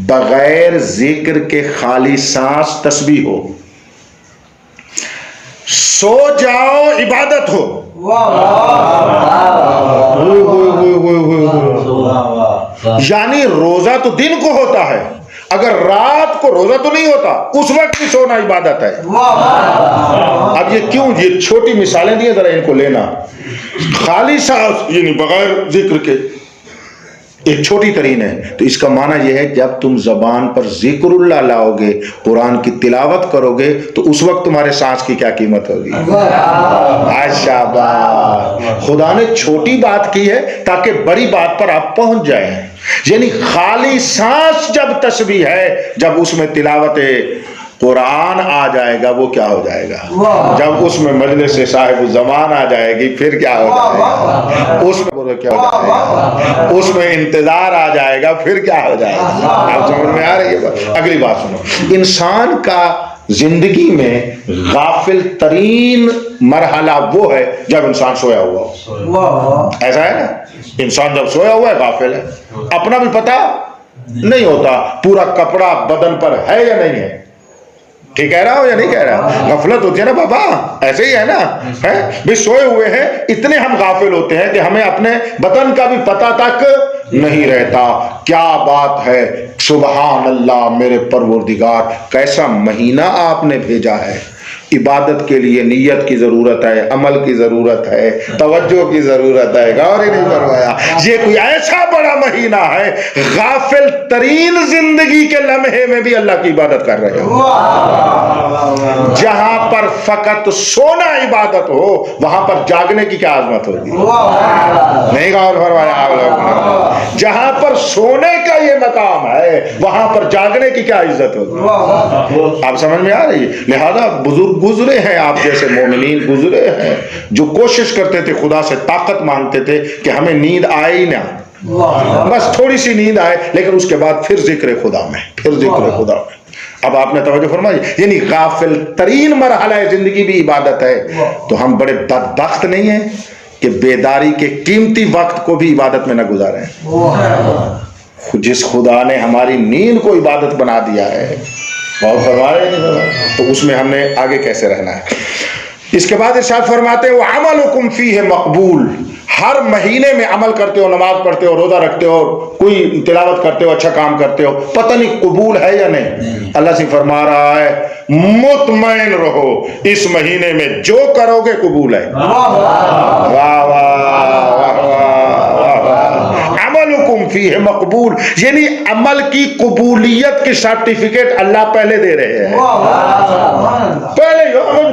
بغیر ذکر کے خالی سانس تسبیح ہو، سو جاؤ عبادت ہو۔ یعنی روزہ تو دن کو ہوتا ہے، اگر رات کو روزہ تو نہیں ہوتا، اس وقت بھی سونا عبادت ہے۔ اب یہ کیوں، یہ چھوٹی مثالیں دی ہیں، ذرا ان کو لینا۔ خالی سانس یعنی بغیر ذکر کے ایک چھوٹی ترین ہے، تو اس کا معنی یہ ہے جب تم زبان پر ذکر اللہ لاؤ گے، قرآن کی تلاوت کرو گے، تو اس وقت تمہارے سانس کی کیا قیمت ہوگی؟ شاباش، خدا نے چھوٹی بات کی ہے تاکہ بڑی بات پر آپ پہنچ جائیں۔ یعنی خالی سانس جب تسبیح ہے، جب اس میں تلاوت قرآن آ جائے گا، وہ کیا ہو جائے گا؟ جب اس میں مجلس صاحب الزمان آ جائے گی، پھر کیا ہو جائے گا؟ اس میں کیا ہو جائے گا؟ اس میں انتظار آ جائے گا، پھر کیا ہو جائے گا؟ آپ سمجھ میں آ رہی ہے بات؟ اگلی بات سنو، انسان کا زندگی میں غافل ترین مرحلہ وہ ہے جب انسان سویا ہوا ہو۔ ایسا ہے نا، انسان جب سویا ہوا ہے غافل ہے، اپنا بھی پتہ نہیں ہوتا، پورا کپڑا بدن پر ہے یا نہیں ہے، ٹھیک کہہ رہا ہو یا نہیں کہہ رہا؟ غفلت ہوتی ہے نا بابا، ایسے ہی ہے نا، بھی سوئے ہوئے ہیں، اتنے ہم غافل ہوتے ہیں کہ ہمیں اپنے بدن کا بھی پتہ تک نہیں رہتا۔ کیا بات ہے، سبحان اللہ میرے پروردگار، کیسا مہینہ آپ نے بھیجا ہے۔ عبادت کے لیے نیت کی ضرورت ہے، عمل کی ضرورت ہے، توجہ کی ضرورت ہے، غور ہی نہیں فرمایا؟ یہ کوئی ایسا بڑا مہینہ ہے، غافل ترین زندگی کے لمحے میں بھی اللہ کی عبادت کر رہے ہو۔ جہاں پر فقط سونا عبادت ہو، وہاں پر جاگنے کی کیا عظمت ہوگی؟ نہیں غور فرمایا؟ جہاں پر سونے کا یہ مقام ہے، وہاں پر جاگنے کی کیا عزت ہوگی؟ آپ سمجھ میں آ رہی ہے؟ لہذا بزرگ گزرے ہیں، آپ جیسے مومنین گزرے ہیں جو کوشش کرتے تھے، خدا سے طاقت مانگتے تھے کہ ہمیں نیند آئے ہی نہ، بس تھوڑی سی نیند آئے، لیکن اس کے بعد پھر ذکر خدا میں، پھر ذکر خدا میں۔ اب آپ نے توجہ فرمائی، یعنی غافل ترین مرحلہ زندگی بھی عبادت ہے۔ تو ہم بڑے بدبخت نہیں ہیں کہ بیداری کے قیمتی وقت کو بھی عبادت میں نہ گزاریں۔ جس خدا نے ہماری نیند کو عبادت بنا دیا ہے، اور فرمائے تو اس میں ہم نے آگے کیسے رہنا ہے۔ اس کے بعد ارشاد فرماتے ہیں وَعَمَلُكُمْ فِيهِ مَقْبُولٌ، ہر مہینے میں عمل کرتے ہو، نماز پڑھتے ہو، روزہ رکھتے ہو، کوئی تلاوت کرتے ہو، اچھا کام کرتے ہو، پتہ نہیں قبول ہے یا نہیں۔ اللہ سے فرما رہا ہے مطمئن رہو، اس مہینے میں جو کرو گے قبول ہے۔ واہ واہ واہ عملکم فیہ مقبول، یعنی عمل کی قبولیت کی سرٹیفکیٹ اللہ پہلے دے رہے ہیں۔ پہلے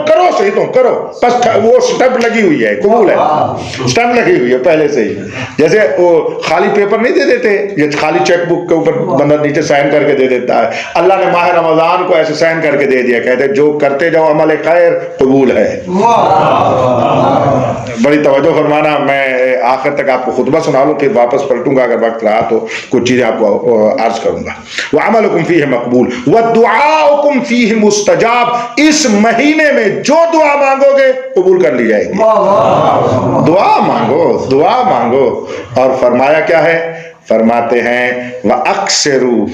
کرو صحیح تو کرو، بس وہ سٹیمپ لگی ہوئی ہے، قبول ہے، سٹیمپ لگی ہوئی ہے پہلے سے ہی۔ جیسے وہ خالی پیپر نہیں دے دیتے، یہ خالی چیک بک کے اوپر بندہ نیچے سائن کر کے دے دیتا ہے، اللہ نے ماہ رمضان کو ایسے سائن کر کے دے دیا، کہتے جو کرتے جاؤ عمل خیر قبول ہے۔ بڑی توجہ فرمانا، میں آخر تک آپ کو خطبہ سنا لوں، پھر واپس پلٹوں گا، اگر وقت رہا تو کچھ چیزیں آپ کو عرض کروں گا۔ وَعَمَلُكُمْ فِيهِ مَقْبُولٌ وَدُعَاؤُكُمْ فِيهِ مُسْتَجَابٌ، اس مہینے میں جو دعا مانگو گے قبول کر لی جائے گی۔ دعا مانگو، دعا مانگو، اور فرمایا کیا ہے؟ فرماتے ہیں وَأَكْثِرُوا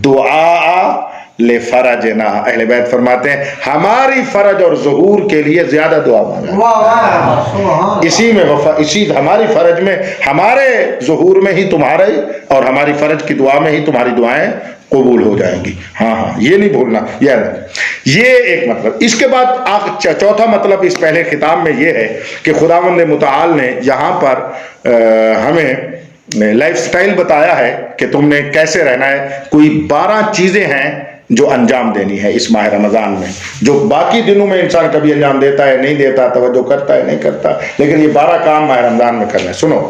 دُعَاءَ لِفَرَجِنَا، اہل بیت فرماتے ہیں ہماری فرج اور ظہور کے لیے زیادہ دعا مانگا، اسی میں اسی ہماری فرج میں، ہمارے ظہور میں ہی تمہارے، اور ہماری فرج کی دعا میں ہی تمہاری دعائیں قبول ہو جائیں گی۔ ہاں ہاں یہ نہیں بھولنا، یہ ایک مطلب۔ اس کے بعد چوتھا مطلب اس پہلے خطاب میں یہ ہے کہ خداوند متعال نے یہاں پر ہمیں لائف سٹائل بتایا ہے کہ تم نے کیسے رہنا ہے۔ کوئی 12 چیزیں ہیں جو انجام دینی ہے اس ماہ رمضان میں، جو باقی دنوں میں انسان کبھی انجام دیتا ہے، نہیں دیتا، توجہ کرتا ہے، نہیں کرتا، لیکن یہ 12 کام ماہ رمضان میں کرنا ہے۔ سنو،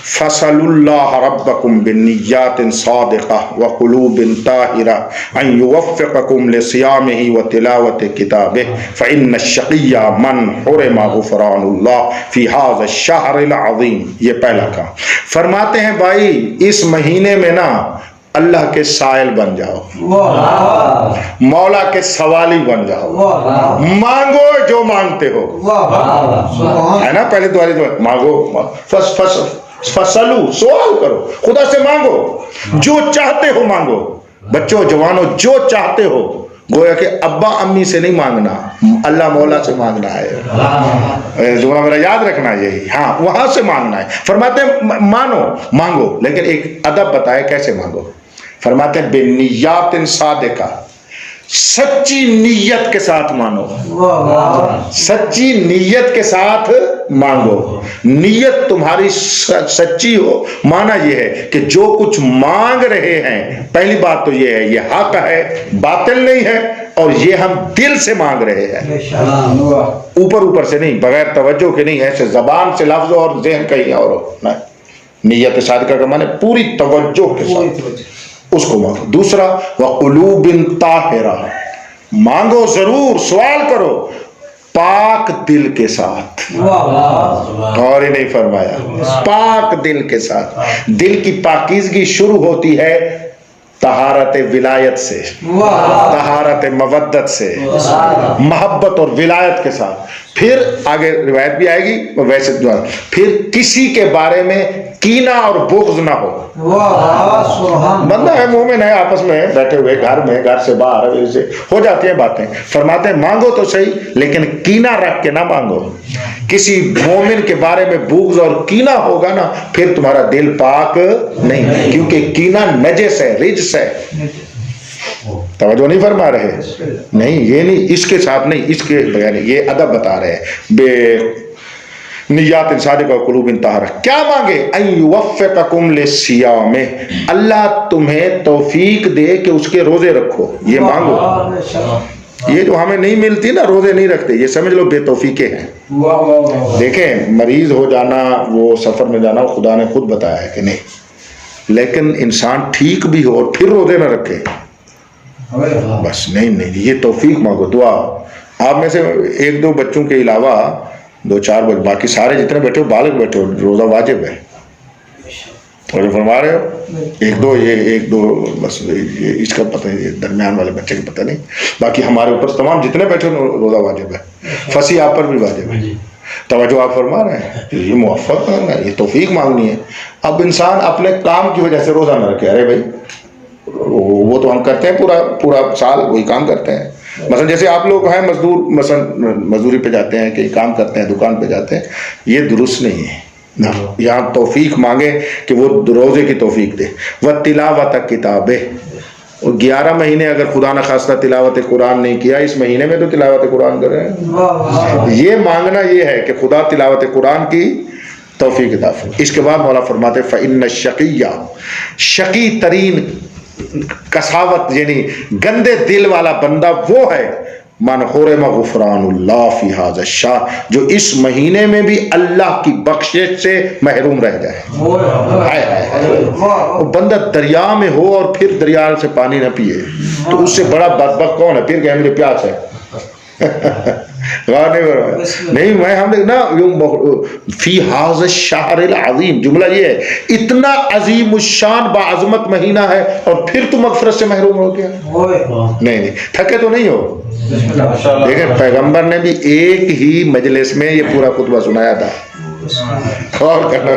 فَصَلُوا اللَّهَ رَبَّكُمْ بِالنِّيَّاتٍ صَادِقَةٍ وَقُلُوبٍ طَاهِرَةٍ أَن يُوَفِّقَكُمْ لِصِيَامِهِ وَتِلَاوَةِ كِتَابِهِ فَإِنَّ الشَّقِيَّ مَنْ حُرِمَ غُفْرَانُ اللَّهِ فِي هَذَا الشَّهْرِ الْعَظِيمِ۔ یہ پہلا کام۔ فرماتے ہیں بھائی اس مہینے میں نا اللہ کے سائل بن جاؤ، مولا کے سوالی بن جاؤ، مانگو جو مانگتے ہو، ہے نا؟ پہلے تمہاری دعا مانگو، فصلو، سوال کرو، خدا سے مانگو، جو چاہتے ہو مانگو۔ بچوں جوانوں جو چاہتے ہو، گویا کہ ابا امی سے نہیں مانگنا، اللہ مولا سے مانگنا ہے۔ جملہ میرا یاد رکھنا یہی، ہاں وہاں سے مانگنا ہے۔ فرماتے ہیں مانو، مانگو، لیکن ایک ادب بتائے کیسے مانگو۔ فرماتے ہیں بِالنِّيَّاتٍ صَادِقَةٍ، سچی نیت کے ساتھ مانو، سچی نیت کے ساتھ مانگو۔ نیت تمہاری سچی ہو، مانا یہ ہے کہ جو کچھ مانگ رہے ہیں، پہلی بات تو یہ ہے یہ حق ہے، باطل نہیں ہے، اور یہ ہم دل سے مانگ رہے ہیں، اوپر اوپر سے نہیں، بغیر توجہ کے نہیں، ایسے زبان سے لفظ اور ذہن کہیں اور ہو۔ نیت صادقہ کا معنی پوری توجہ کے ساتھ اس کو مانگو۔ دوسرا وَقُلُوبٍ طَاهِرَةٍ، مانگو ضرور، سوال کرو پاک دل کے ساتھ، اور ہی نہیں فرمایا پاک دل کے ساتھ۔ دل کی پاکیزگی شروع ہوتی ہے طہارت ولایت سے، طہارت مودت سے، محبت اور ولایت کے ساتھ۔ پھر آگے روایت بھی آئے گی ویسے دعا، پھر کسی کے بارے میں کینہ اور بغض نہ ہو۔ بندہ ہے مومن ہے، آپس میں بیٹھے ہوئے گھر میں، گھر سے باہر سے ہو جاتی ہیں باتیں، فرماتے ہیں مانگو تو صحیح لیکن کینہ رکھ کے نہ مانگو۔ کسی مومن کے بارے میں بغض اور کینہ ہوگا نا، پھر تمہارا دل پاک نہیں، کیونکہ کینہ نجس ہے، رجس ہے۔ توجہ نہیں فرما رہے؟ نہیں، یہ نہیں، اس کے ساتھ نہیں، اس کے بغیر یہ ادب بتا رہے ہیں۔ بے نیات صادقہ و قلوب طاہرہ، کیا مانگے؟ ان یوفقکم للصیام، اللہ تمہیں توفیق دے کہ اس کے روزے رکھو، یہ مانگو۔ یہ جو ہمیں نہیں ملتی نا، روزے نہیں رکھتے، یہ سمجھ لو بے توفیقے ہیں۔ دیکھیں مریض ہو جانا، وہ سفر میں جانا، خدا نے خود بتایا ہے کہ نہیں، لیکن انسان ٹھیک بھی ہو اور پھر روزے نہ رکھے، بس نہیں، یہ توفیق مانگو، دعا۔ آپ میں سے ایک دو بچوں کے علاوہ 2-4 بچے، باقی سارے جتنے بیٹھے ہو بالغ بیٹھے ہو، روزہ واجب ہے، توجہ فرما رہے ہو؟ ایک دو بس یہ اس کا پتہ ہے، درمیان والے بچے کا پتہ نہیں، باقی ہمارے اوپر تمام جتنے بیٹھے ہو روزہ واجب ہے، فصیح آپ پر بھی واجب ہے۔ توجہ آپ فرما رہے ہیں؟ یہ موفق ہے، یہ توفیق مانگنی ہے۔ اب انسان اپنے کام کی وجہ سے روزہ نہ رکھے، ارے بھائی وہ تو ہم کرتے ہیں پورا سال وہی کام کرتے ہیں۔ مثلا جیسے آپ لوگ ہیں مزدور، مثلا مزدوری پہ جاتے ہیں، کہیں کام کرتے ہیں، دکان پہ جاتے ہیں، یہ درست نہیں ہے۔ یہاں توفیق مانگے کہ وہ روزے کی توفیق دے۔ وَتِلَاوَةَ کتابِ، 11 مہینے اگر خدا نہ خواستہ تلاوت قرآن نہیں کیا، اس مہینے میں تو تلاوت قرآن کر رہے ہیں۔ یہ مانگنا یہ ہے کہ خدا تلاوت قرآن کی توفیق عطا فرمائے۔ اس کے بعد مولا فرماتے فَإِنَّ الشَّقِيَّ، شقی ترین کساوت یعنی گندے دل والا بندہ وہ ہے من حرم غفران اللہ فی ھذا الشہر، جو اس مہینے میں بھی اللہ کی بخشش سے محروم رہ جائے۔ وہ بندہ دریا میں ہو اور پھر دریا سے پانی نہ پیے تو اس سے بڑا بدبخت کون ہے؟ پھر کہ مجھے پیاس ہے، نہیں میں ہم نے نا فی ھذا الشہر العظیم، جملہ یہ ہے اتنا عظیم الشان باعظمت مہینہ ہے اور پھر تو مغفرت سے محروم ہو گیا۔ نہیں تھکے تو نہیں ہو؟ دیکھیں پیغمبر نے بھی ایک ہی مجلس میں یہ پورا خطبہ سنایا تھا، غور کرنا،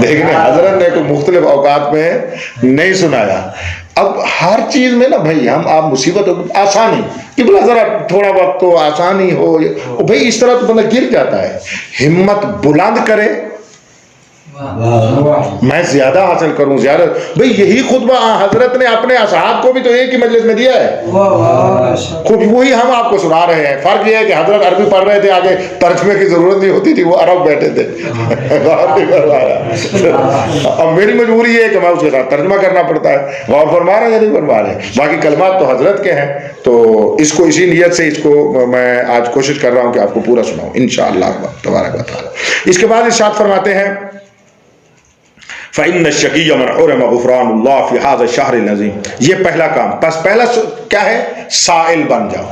دیکھنے حضرت نے کوئی مختلف اوقات میں نہیں سنایا۔ اب ہر چیز میں نا بھائی آپ مصیبت ہو آسانی کہ بلا ذرا تھوڑا وقت ہو، آسانی ہو بھائی، اس طرح تو بندہ گر جاتا ہے۔ ہمت بلند کرے میں زیادہ حاصل کروں زیادہ. بھئی یہی خطبہ حضرت نے اپنے اصحاب کو بھی تو ایک ہی مجلس میں دیا ہے. خود وہی ہم آپ کو سنا رہے ہیں. فرق یہ ہے کہ حضرت عربی پڑھ رہے تھے, آگے ترجمے کی ضرورت نہیں ہوتی تھی, وہ عرب بیٹھے تھے. اب میری مجبوری یہ ہے کہ میں اس کے ساتھ ترجمہ کرنا پڑتا ہے. غور فرما رہے ہیں یا نہیں فرما رہے ہیں؟ باقی کلمات تو حضرت کے ہیں, تو اس کو اسی نیت سے اس کو میں آج کوشش کر رہا ہوں کہ آپ کو پورا سناؤں انشاءاللہ تبارک و تعالی. اس کے بعد ارشاد فرماتے ہیں فَإِنَّ الشَّقِيَّ مَنْ حُرِمَ غُفْرَانُ اللَّهِ فِي هَذَا الشَّهْرِ الْعَظِيمِ. یہ پہلا کام. پس پہلا کیا ہے؟ سائل بن جاؤ,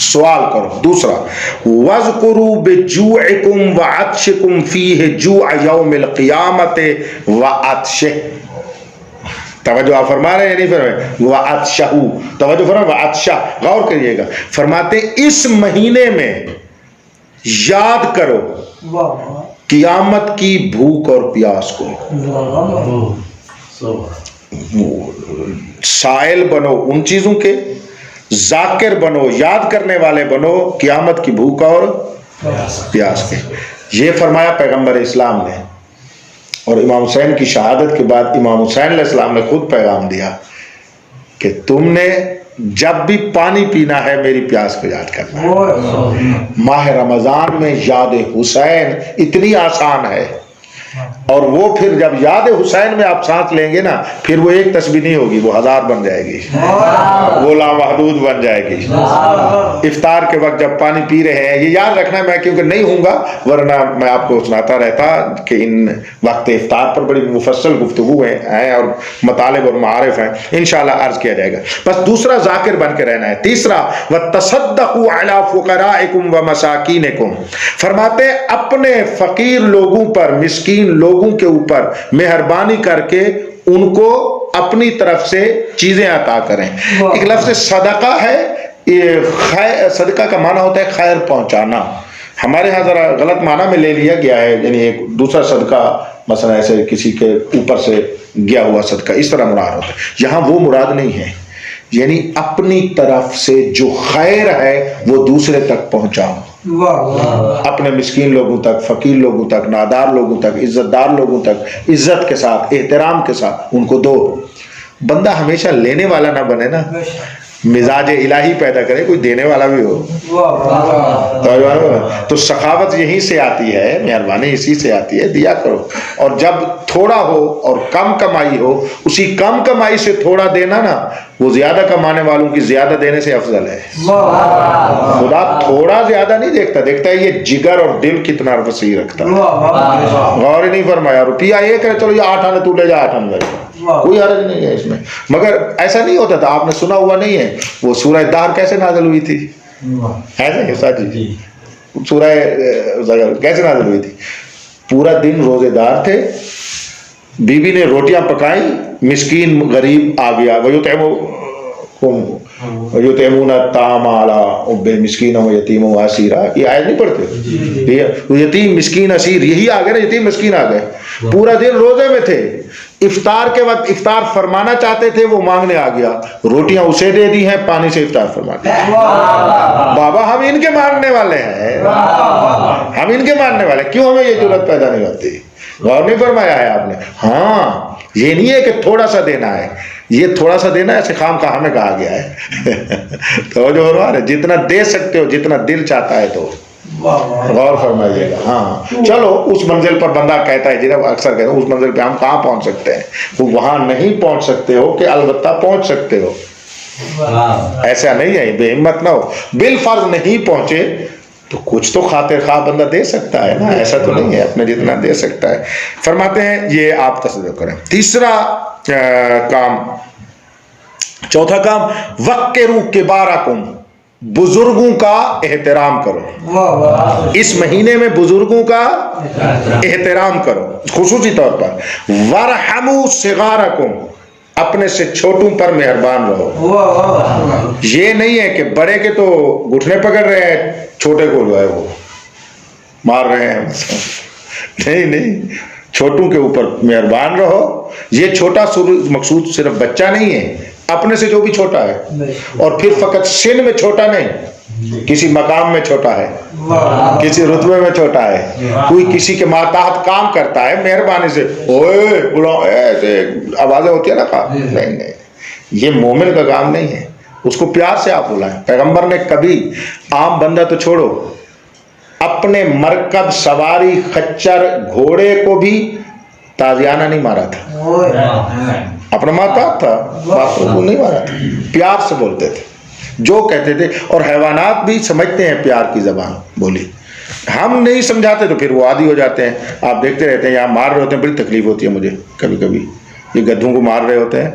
سوال کرو. دوسرا وَاذْكُرُوا بِجُوعِكُمْ وَعَطْشِكُمْ فِيهِ جُوعَ يَوْمِ الْقِيَامَةِ وَعَطْشِهِ. توجہ آپ فرما رہے ہیں نہیں فرمائے؟ وَعَطْشَهُ, توجہ فرما وَعَطْشَهُ, غور کریے گا. فرماتے اس مہینے میں یاد کرو قیامت کی بھوک اور پیاس کو. سائل بنو ان چیزوں کے, ذاکر بنو, یاد کرنے والے بنو قیامت کی بھوک اور پیاس کے. یہ فرمایا پیغمبر اسلام نے. اور امام حسین کی شہادت کے بعد امام حسین علیہ السلام نے خود پیغام دیا کہ تم نے جب بھی پانی پینا ہے میری پیاس کو یاد کرنا ہے. ماہ رمضان میں یاد حسین اتنی آسان ہے, اور وہ پھر جب یاد حسین میں آپ سانس لیں گے نا, پھر وہ ایک تسبیح نہیں ہوگی, وہ 1000 بن جائے گی, وہ لامحدود بن جائے گی. افطار کے وقت جب پانی پی رہے ہیں, یہ یاد رکھنا ہے, میں کیونکہ نہیں ہوں گا ورنہ میں آپ کو سناتا رہتا کہ ان وقت افطار پر بڑی مفصل گفتگو ہیں اور مطالب اور معارف ہیں, انشاءاللہ عرض کیا جائے گا. بس دوسرا ذاکر بن کے رہنا ہے. تیسرا وَتَصَدَّقُوا عَلَىٰ فُقَرَائِكُمْ وَمَسَاكِينِكُمْ. فرماتے اپنے فقیر لوگوں پر, مسکین لوگوں کے اوپر مہربانی کر کے ان کو اپنی طرف سے چیزیں عطا کریں. ایک لفظ صدقہ ہے, یہ صدقہ کا معنی ہوتا ہے خیر پہنچانا. ہمارے ہاں ذرا غلط معنی میں لے لیا گیا ہے, یعنی ایک دوسرا صدقہ مثلا ایسے کسی کے اوپر سے گیا ہوا صدقہ, اس طرح مراد ہوتا ہے. یہاں وہ مراد نہیں ہے, یعنی اپنی طرف سے جو خیر ہے وہ دوسرے تک پہنچاؤ. اپنے مسکین لوگوں تک, فقیر لوگوں تک, نادار لوگوں تک, عزت دار لوگوں تک عزت کے ساتھ, احترام کے ساتھ ان کو دو. بندہ ہمیشہ لینے والا نہ بنے نا, مزاج الہی پیدا کرے, کوئی دینے والا بھی ہو. تو سخاوت یہیں سے آتی ہے, مہربانی اسی سے آتی ہے, دیا کرو. اور جب تھوڑا ہو اور کم کمائی ہو, اسی کم کمائی سے تھوڑا دینا نا, وہ زیادہ کمانے والوں کی زیادہ دینے سے افضل ہے. خدا تھوڑا زیادہ نہیں دیکھتا, دیکھتا ہے یہ جگر اور دل کتنا وسیع رکھتا ہے. غور ہی نہیں فرمایا, روپیہ ایک ہے, چلو یہ 8 آنے تو لے جا 8 آنے, کوئی حرج نہیں ہے اس میں. مگر ایسا نہیں ہوتا تھا, آپ نے سنا ہوا نہیں ہے وہ سورہ دہر کیسے نازل ہوئی تھی؟ ایسے ساتھ جی, سورہ کیسے نازل ہوئی تھی؟ پورا دن روزے دار تھے, بیوی نے روٹیاں پکائیں, مسکین غریب آ گیا, وَيُطْعِمُونَ الطَّعَامَ عَلَىٰ حُبِّهِ مِسْكِينًا وَيَتِيمًا وَأَسِيرًا. یہ آیت نہیں پڑھتے؟ یتیم مسکین اسیر, یہی آ گئے نا, یتیم مسکین آ گئے. پورا دن روزے میں تھے, افطار کے وقت افطار فرمانا چاہتے تھے, وہ مانگنے آ گیا, روٹیاں اسے دے دی ہیں, پانی سے افطار فرماتے ہیں. بابا ہم ان کے مانگنے والے ہیں, ہم ان کے مانگنے والے, کیوں ہمیں یہ ضرورت پیدا نہیں ہوتی؟ غور نہیں فرمایا ہے آپ نے. ہاں یہ نہیں ہے کہ تھوڑا سا دینا ہے, یہ تھوڑا سا دینا ایسے خام کا ہمیں کہا گیا ہے. تو جو جتنا دے سکتے ہو, جتنا دل چاہتا ہے تو غور فرمائیے گا. ہاں چلو اس منزل پر بندہ کہتا ہے, جنہیں اکثر کہتا ہے اس منزل پہ ہم کہاں پہنچ سکتے ہیں, وہ وہاں نہیں پہنچ سکتے ہو کہ البتہ پہنچ سکتے ہو. ایسا نہیں ہے, بے ہمت نہ ہو. بالفرض نہیں پہنچے تو کچھ تو خاطر خواہ بندہ دے سکتا ہے نا, ایسا تو نہیں ہے, اپنے جتنا دے سکتا ہے. فرماتے ہیں یہ آپ تصور کریں. تیسرا کام, چوتھا کام, وَقِّرُوا كِبَارَكُمْ, بزرگوں کا احترام کرو. اس مہینے میں بزرگوں کا احترام کرو خصوصی طور پر. وَارْحَمُوا صِغَارَكُمْ, اپنے سے چھوٹوں پر مہربان رہو. یہ نہیں ہے کہ بڑے کے تو گھٹنے پکڑ رہے ہیں, چھوٹے کو جو ہے وہ مار رہے ہیں. نہیں, چھوٹوں کے اوپر مہربان رہو. یہ چھوٹا مقصود صرف بچہ نہیں ہے, اپنے سے جو بھی چھوٹا ہے, اور پھر فقط سن میں چھوٹا نہیں, کسی مقام میں چھوٹا ہے, کسی رتبے میں چھوٹا ہے، کوئی کسی کے ماتحت کام کرتا ہے، مہربانی سے اوئے بلاؤ ایسے آوازیں ہوتی ہیں نا، نہیں نہیں، یہ مومن کا کام نہیں ہے، اس کو پیار سے آپ بلائیں۔ پیغمبر نے کبھی عام بندہ تو چھوڑو، اپنے مرکب سواری خچر گھوڑے کو بھی تازیانہ نہیں مارا تھا، اپنا ماتحت تھا، باقیوں کو نہیں مارا تھا، پیار سے بولتے تھے جو کہتے تھے۔ اور حیوانات بھی سمجھتے ہیں پیار کی زبان بولی، ہم نہیں سمجھاتے تو پھر وہ عادی ہو جاتے ہیں۔ آپ دیکھتے رہتے ہیں یہاں مار رہے ہوتے ہیں، بڑی تکلیف ہوتی ہے مجھے کبھی کبھی، یہ گدھوں کو مار رہے ہوتے ہیں،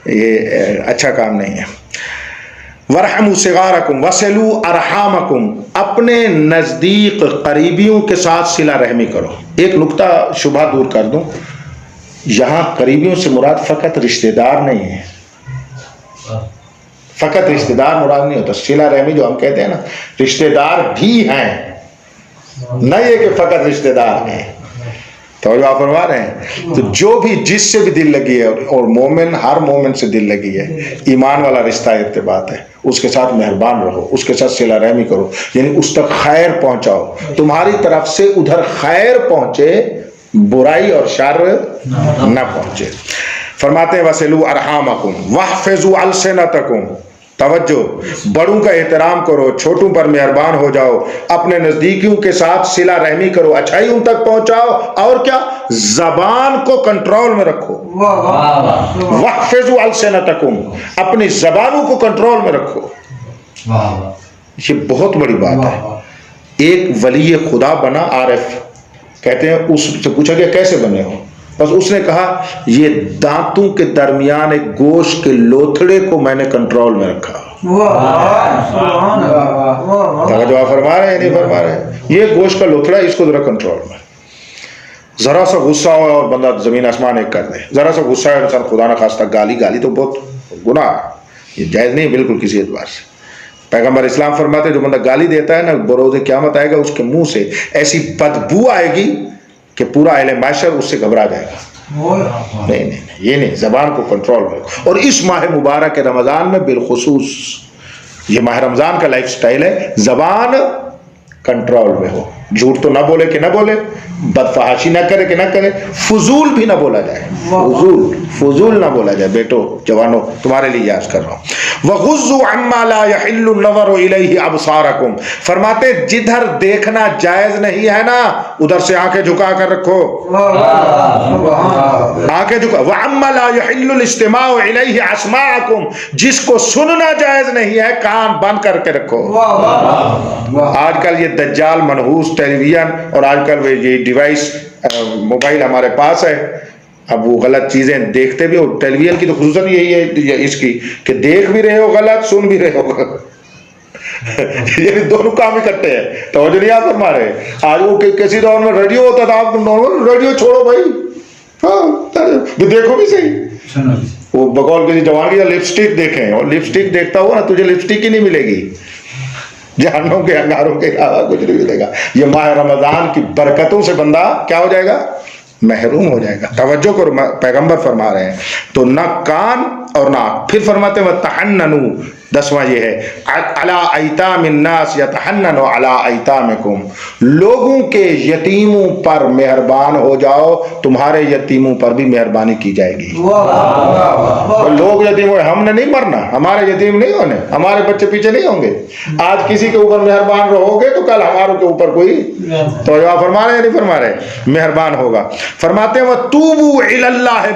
یہ اچھا کام نہیں ہے۔ وَرْحَمُوا صِغَارَكُمْ وَصِلُوا أَرْحَامَكُمْ، اپنے نزدیک قریبیوں کے ساتھ صلہ رحمی کرو۔ ایک نقطہ شبہ دور کر دوں، یہاں قریبیوں سے مراد فقط رشتہ دار نہیں ہے، فقط رشتہ دار مراد نہیں ہوتا، صلہ رحمی جو ہم کہتے ہیں نا، رشتہ دار بھی ہیں، نہیں ہے کہ فقط رشتہ دار ہیں۔ توجہ آپ فرما رہے ہیں؟ تو جو بھی جس سے بھی دل لگی ہے، اور مومن ہر مومن سے دل لگی ہے، ایمان والا رشتہ ارتباط ہے، اس کے ساتھ مہربان رہو، اس کے ساتھ صلہ رحمی کرو، یعنی اس تک خیر پہنچاؤ، تمہاری طرف سے ادھر خیر پہنچے، برائی اور شر نہ پہنچے۔ فرماتے ہیں وَصِلُوا أَرْحَامَكُمْ وَاحْفَظُوا أَلْسِنَتَكُمْ، توجہ، بڑوں کا احترام کرو، چھوٹوں پر مہربان ہو جاؤ، اپنے نزدیکیوں کے ساتھ صلہ رحمی کرو، اچھائی ان تک پہنچاؤ، اور کیا، زبان کو کنٹرول میں رکھو۔ وَاحْفَظُوا أَلْسِنَتَكُمْ، اپنی زبانوں کو کنٹرول میں رکھو۔ یہ بہت بڑی بات ہے۔ ایک ولی خدا بنا عارف، کہتے ہیں اس سے پوچھا گیا کیسے بنے ہو، بس اس نے کہا یہ دانتوں کے درمیان ایک گوشت کے لوتھڑے کو میں نے کنٹرول میں رکھا۔ توجہ فرما رہے ہیں نہیں فرما رہے ہیں؟ یہ گوشت کا لوتھڑا، اس کو ذرا کنٹرول میں۔ ذرا سا غصہ ہو اور بندہ زمین آسمان ایک کر دے، ذرا سا غصہ ہے انسان خدا نہ خواستہ گالی تو بہت گناہ ہے، یہ جائز نہیں بالکل کسی اعتبار سے۔ پیغمبر اسلام فرماتے ہیں جو بندہ گالی دیتا ہے نا، بروز قیامت آئے گا اس کے منہ سے ایسی بدبو آئے گی کہ پورا اہل معاشر اس سے گھبرا جائے گا۔ نہیں، یہ نہیں، زبان کو کنٹرول میں رکھو۔ اور اس ماہ مبارک رمضان میں بالخصوص، یہ ماہ رمضان کا لائف سٹائل ہے، زبان کنٹرول میں ہو، جھوٹ تو نہ بولے کہ نہ بولے، بدفحاشی نہ کرے کہ نہ کرے، فضول بھی نہ بولا جائے، فضول نہ بولا جائے۔ بیٹو جوانوں، تمہارے لیے یاد کر رہا ہوں۔ وَغُضُّوا عَمَّا لَا يَحِلُّ النَّظَرُ إِلَيْهِ أَبْصَارَكُمْ، فرماتے جدھر دیکھنا جائز نہیں ہے نا، ادھر سے آنکھیں جھکا کر رکھو، آنکھیں جھکا۔ وَعَمَّا لَا يَحِلُّ الْاجْتِمَاعُ إِلَيْهِ أَسْمَاعَكُمْ، جس کو سننا جائز نہیں ہے کان بند کر کے رکھو۔ آج کل یہ دجال منحوس ٹیلی ویژن، اور آج کل یہ ڈیوائس موبائل ہمارے پاس ہے، اب وہ غلط چیزیں دیکھتے بھی ہو۔ ٹیلی ویژن کی تو خصوصاً یہی ہے اس کی کہ دیکھ بھی رہے ہو غلط، سن بھی رہے ہو، یہ دونوں کام اکٹھے ہیں۔ توجہ نہیں آپ فرما رہے؟ آج وہ کسی دور میں ریڈیو ہوتا تھا، آپ نارمل ریڈیو چھوڑو بھائی، ہاں دیکھو بھی صحیح، وہ بقول کسی جوان کی لپسٹک دیکھیں، اور لپسٹک دیکھتا ہو نا، تجھے لپسٹک ہی نہیں ملے گی، جہنم کے انگاروں کے علاوہ کچھ نہیں ملے گا۔ یہ ماہ رمضان کی برکتوں سے بندہ کیا ہو جائے گا؟ محروم ہو جائے گا۔ توجہ کرو، پیغمبر فرما رہے ہیں تو نہ کان اور نہ آنکھ۔ پھر فرماتے ہیں وَتَحَنَّنُوا، 10واں یہ ہے عَلَىٰ أَيْتَامِ النَّاسِ يَتَحَنَّنُوا عَلَىٰ أَيْتَامِكُمْ، لوگوں کے یتیموں پر مہربان ہو جاؤ، تمہارے یتیموں پر بھی مہربانی کی جائے گی۔ لوگ یتیم ہوئے، ہم نے نہیں مرنا، ہمارے یتیم نہیں ہونے، ہمارے بچے پیچھے نہیں ہوں گے۔ آج کسی کے اوپر مہربان رہو گے تو کل ہماروں کے اوپر کوئی، تو فرما رہے ہیں نہیں فرما رہے، مہربان ہوگا۔ فرماتے ہیں وَتُوبُوا إِلَى اللَّهِ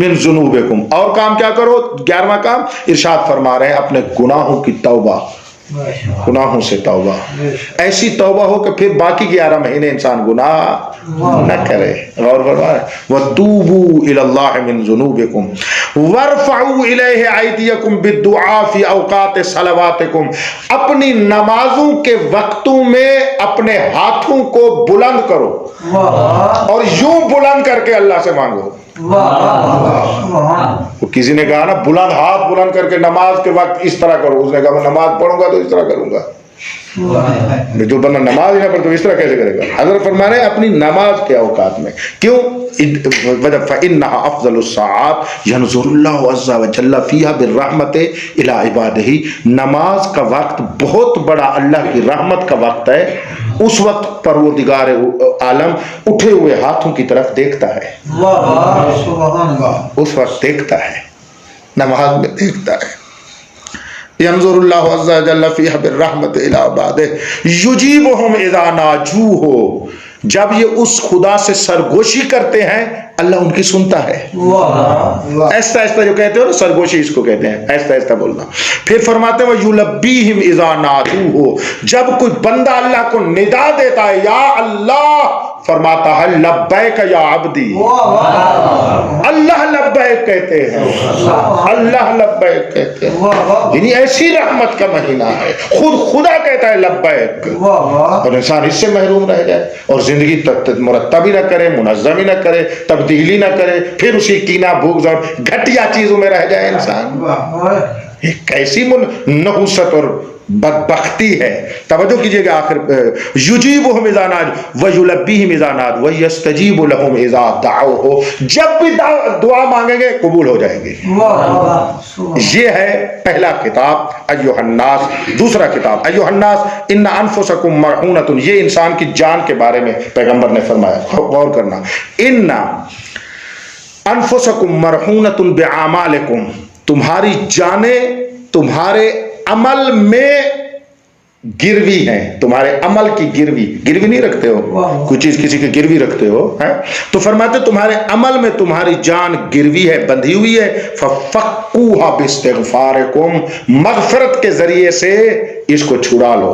مِن ذُنُوبِكُمْ، اور کام کیا کرو؟ 11واں کام ارشاد فرما رہے ہیں اپنے گناہوں کی توبہ، گناہوں سے توبہ، ایسی توبہ ہو کہ پھر باقی 11 مہینے انسان گناہ نہ کرے۔ غور فرما رہے ہیں وَتُوبُوا إِلَى اللَّهِ مِن ذُنُوبِكُمْ وَارْفَعُوا إِلَيْهِ أَيْدِيَكُمْ بِالدُّعَاءِ فِي أَوْقَاتِ صَلَوَاتِكُمْ، اپنی نمازوں کے وقتوں میں اپنے ہاتھوں کو بلند کرو اور یوں بلند کر کے اللہ سے مانگو۔ وہ کسی نے کہا نا بلند ہاتھ بلند کر کے نماز کے وقت اس طرح کرو، اس نے کہا میں نماز پڑھوں گا تو اس طرح کروں گا، جو بندہ نماز ہی نہ پڑھے تو اس طرح کیسے کرے گا؟ حضرت فرما رہے ہیں اپنی نماز کے اوقات میں. کیوں؟ فَإِنَّهَا أَفْضَلُ السَّاعَاتِ يَنْظُرُ اللَّهُ عَزَّ وَجَلَّ فِيهَا بِالرَّحْمَةِ إِلَىٰ عِبَادِهِ. نماز کا وقت بہت بڑا اللہ کی رحمت کا وقت ہے. اس وقت پروردگار عالم اٹھے ہوئے ہاتھوں کی طرف دیکھتا ہے. اس وقت دیکھتا ہے، نماز میں دیکھتا ہے. ينظر اللہ عز و جل فیہا بالرحمت الی عبادہ یجیبہم اذا ناجوہ. جب یہ اس خدا سے سرگوشی کرتے ہیں اللہ ان کی سنتا ہے. ایسا ایسا جو کہتے ہو نا سرگوشی اس کو کہتے ہیں، ایسا ایسا بولنا. پھر فرماتے ہیں وَيُلَبِّيهِمْ إِذَا نَادُوهُ. جب کوئی بندہ اللہ کو ندا دیتا ہے یا اللہ، فرماتا ہے لبیک یا عبدی. اللہ لبیک کہتے ہیں، اللہ لبیک کہتے ہیں. یعنی ایسی رحمت کا مہینہ ہے، خود خدا کہتا ہے لبیک. اور انسان اس سے محروم رہ جائے اور زندگی مرتب ہی نہ کرے، منظم ہی نہ کرے، تبدیلی نہ کرے، پھر اسی کینہ بغض اور گھٹیا چیزوں میں رہ جائے انسان. ایک ایسی نحوست اور بدبختی ہے. توجہ کیجئے گا آخر یجیبہم اذا ناجوا ویلبیہم اذا نادوا ویستجیب لہم اذا دعوہ. جب بھی دعا مانگیں گے قبول ہو جائیں گے. یہ ہے پہلا خطاب ایھا الناس. دوسرا خطاب ایھا الناس ان انفسکم مرہونۃ. یہ انسان کی جان کے بارے میں پیغمبر نے فرمایا، غور کرنا. ان انفسکم مرہونۃ باعمالکم. تمہاری جانیں تمہارے عمل میں گروی ہیں. تمہارے عمل کی گروی نہیں رکھتے ہو، کوئی چیز کسی کی گروی رکھتے ہو تو فرماتے تمہارے عمل میں تمہاری جان گروی ہے، بندھی ہوئی ہے. فَفَقُّوهَا بِاسْتِغْفَارِكُمْ. مغفرت کے ذریعے سے اس کو چھڑا لو.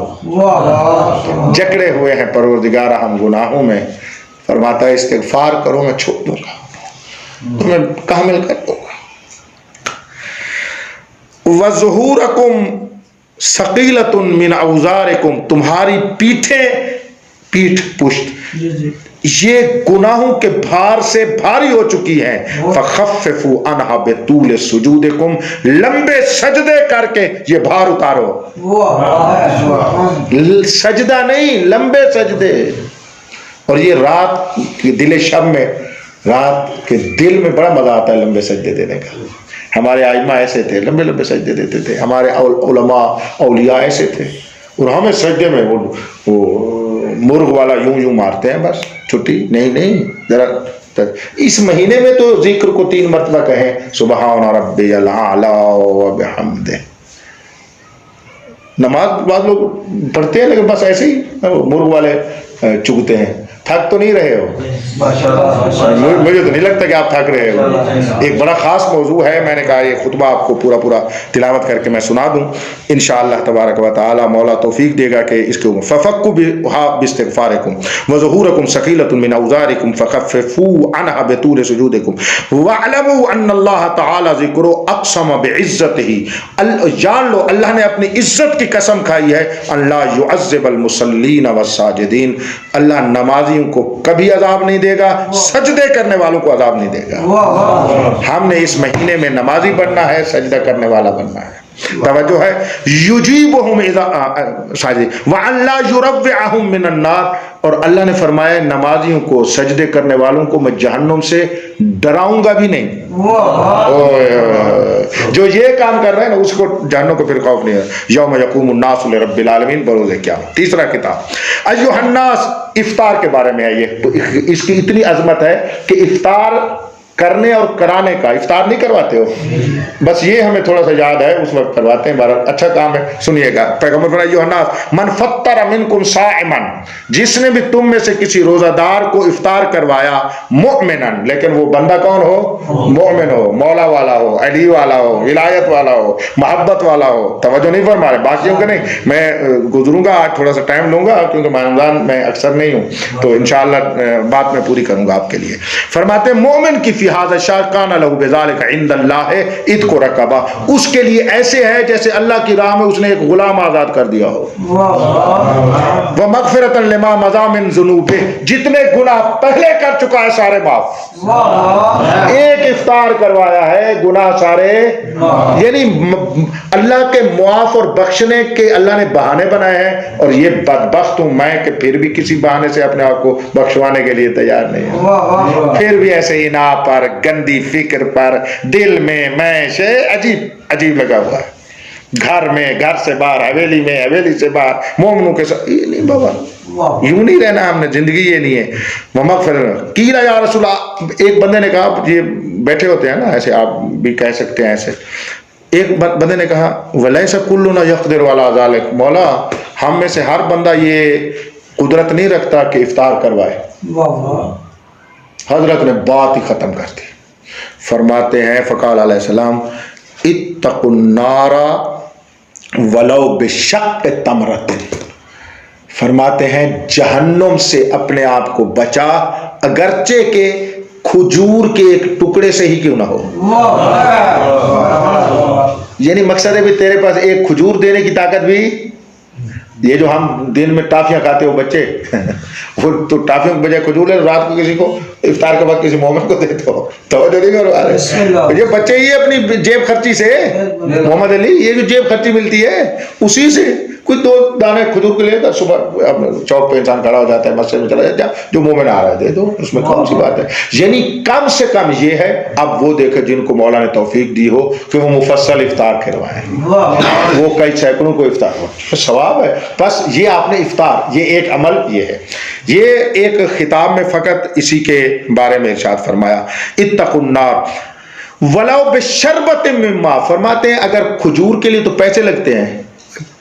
جکڑے ہوئے ہیں پروردگارہ ہم گناہوں میں، فرماتا ہے استغفار کرو میں چھوڑ دوں گا، تمہیں کامل کر دوں گا. وَظُهُورَكُمْ ثَقِيلَةٌ مِّنْ أَوْزَارِكُمْ. تمہاری پیٹھ پشت یہ گناہوں کے بھار سے بھاری ہو چکی ہیں. فَخَفِّفُوا عَنْهَا بِطُولِ سُجُودِكُمْ. لمبے سجدے کر کے یہ بھار اتارو. سجدہ نہیں، لمبے سجدے. اور یہ رات کے دل شب میں، رات کے دل میں بڑا مزہ آتا ہے لمبے سجدے دینے کا. ہمارے ائمہ ایسے تھے، لمبے لمبے سجدے دیتے تھے. ہمارے علماء اولیاء ایسے تھے. اور ہمیں سجدے میں وہ مرغ والا یوں مارتے ہیں بس چھٹی نہیں. ذرا اس مہینے میں تو ذکر کو 3 مرتبہ کہیں سبحان ربی الاعلی وبحمدہ. نماز بعض لوگ پڑھتے ہیں لیکن بس ایسے ہی مرغ والے چگتے ہیں. تھک تو نہیں رہے ہو؟ مجھے تو نہیں لگتا کہ آپ تھک رہے ہو. ایک بڑا خاص موضوع ہے، میں نے کہا یہ خطبہ آپ کو پورا تلاوت کر کے میں سنا دوں. انشاءاللہ تبارک و تعالی مولا توفیق دے گا کہ اس کے اوپر فَفَقُّوا بِاسْتِغْفَارِكُمْ وَظُهُورَكُمْ ثَقِيلَةٌ مِّنْ أَوْزَارِكُمْ فَخَفِّفُوا عَنْهَا بِطُولِ سُجُودِكُمْ وَاعْلَمُوا أَنَّ اللَّهَ تَعَالَى ذِكْرُهُ أَقْسَمَ بِعِزَّتِهِ. جان لو اللہ نے اپنی عزت کی قسم کھائی ہے أَن لَا يُعَذِّبَ الْمُصَلِّينَ وَالسَّاجِدِينَ. اللہ نمازیوں کو کبھی عذاب نہیں دے گا، سجدے کرنے والوں کو عذاب نہیں دے گا. ہم نے اس مہینے میں نمازی بننا ہے، سجدہ کرنے والا بننا ہے. توجہ ہے. یجیبہم اذا وَأَن لَا يُرَوِّعَهُم مِّنَ النَّارِ. اور اللہ نے فرمایا نمازیوں کو، سجدے کرنے والوں کو میں جہنم سے ڈراؤں گا بھی نہیں. جو یہ کام کر رہے ہیں نا اس کو جہنم کو پھر خوف نہیں ہے. یوم یقوم الناس لرب العالمین بروز قیامت. تیسرا کتاب ایھا الناس افطار کے بارے میں ہے. یہ اس کی اتنی عظمت ہے کہ افطار کرنے اور کرانے کا، افطار نہیں کرواتے ہو بس یہ ہمیں تھوڑا سا یاد ہے اس وقت کرواتے ہیں. بہرحال اچھا کام ہے. سنیے گا پیغمبر فرمایا ایھا الناس من فطر منکم صائما. جس نے بھی تم میں سے کسی روزہ دار کو افطار کروایا مؤمنا، لیکن وہ بندہ کون ہو؟ مومن ہو، مولا والا ہو، علی والا ہو، ولایت والا ہو، محبت والا ہو. توجہ نہیں فرما رہے باقیوں کے نہیں. میں گزروں گا آج، تھوڑا سا ٹائم لوں گا کیونکہ ماہ رمضان میں اکثر نہیں ہوں تو انشاءاللہ بات میں پوری کروں گا آپ کے لیے. فرماتے مومن کی فی ھذا الشہر کان لہ بذلک عند اللہ عتق رقبہ. اس کے لیے ایسے ہے جیسے اللہ کی راہ میں اس نے ایک غلام آزاد کر دیا ہو. وہ مغفرتن لما مضی من ذنوبہ، جتنے گناہ پہلے کر چکا ہے سارے معاف۔ ایک افطار کروایا ہے، گناہ سارے، یعنی اللہ کے معاف اور بخشنے کے اللہ نے بہانے بنائے ہیں، اور یہ بدبخت ہوں میں کہ پھر بھی کسی بہانے سے اپنے آپ کو بخشوانے کے لیے تیار نہیں ہے، پھر بھی ایسے انا پر، گندی فکر پر، دل میں سے عجیب عجیب لگا ہوا ہے، گھر میں، گھر سے باہر، حویلی میں، حویلی سے باہر، مومنوں کے ساتھ، یہ نہیں بابا، یوں نہیں رہنا ہم نے، زندگی یہ نہیں ہے۔ وَمَغْفِرَةً قِيلَ يَا رسول اللہ، ایک بندے نے کہا، یہ بیٹھے ہوتے ہیں نا ایسے، آپ بھی کہہ سکتے ہیں ایسے، ایک بندے نے کہا وَلَيْسَ كُلُّنَا يَقْدِرُ عَلَى ذَلِكَ، مولا ہم میں سے ہر بندہ یہ قدرت نہیں رکھتا کہ افطار کروائے۔ حضرت نے بات ہی ختم کر دی، فرماتے ہیں فقال علیہ السلام اتقوا النار ولو بشق تمرۃ، فرماتے ہیں جہنم سے اپنے آپ کو بچا اگرچہ کہ کھجور کے ایک ٹکڑے سے ہی کیوں نہ ہو۔ یعنی مقصد ہے بھی تیرے پاس ایک کھجور دینے کی طاقت بھی، یہ جو ہم دن میں ٹافیاں کھاتے ہو بچے، وہ تو ٹافیوں کے بجائے کھجور لے، رات کو کسی کو افطار کے بعد کسی مومن کو دیتے ہو، توجہ نہیں کروا رہے، یہ بچے ہی اپنی جیب خرچی سے، محمد علی یہ جو جیب خرچی ملتی ہے اسی سے کوئی 2 دانے کھجور کے لے کر صبح چوک پہ انسان کھڑا ہو جاتا ہے، مسجد میں چلا جاتا ہے، جو مومن آ رہا ہے دے دو، اس میں کون سی بات ہے۔ یعنی کم سے کم یہ ہے، اب وہ دیکھے جن کو مولا نے توفیق دی ہو کہ وہ مفصل افطار کھلوائیں، وہ کئی سینکڑوں کو افطار ہو، ثواب ہے۔ بس یہ آپ نے افطار، یہ ایک عمل یہ ہے، یہ ایک خطاب میں فقط اسی کے بارے میں ارشاد فرمایا اتقوا النار ولو بشربۃ من ماء، فرماتے ہیں اگر کھجور کے لیے تو پیسے لگتے ہیں،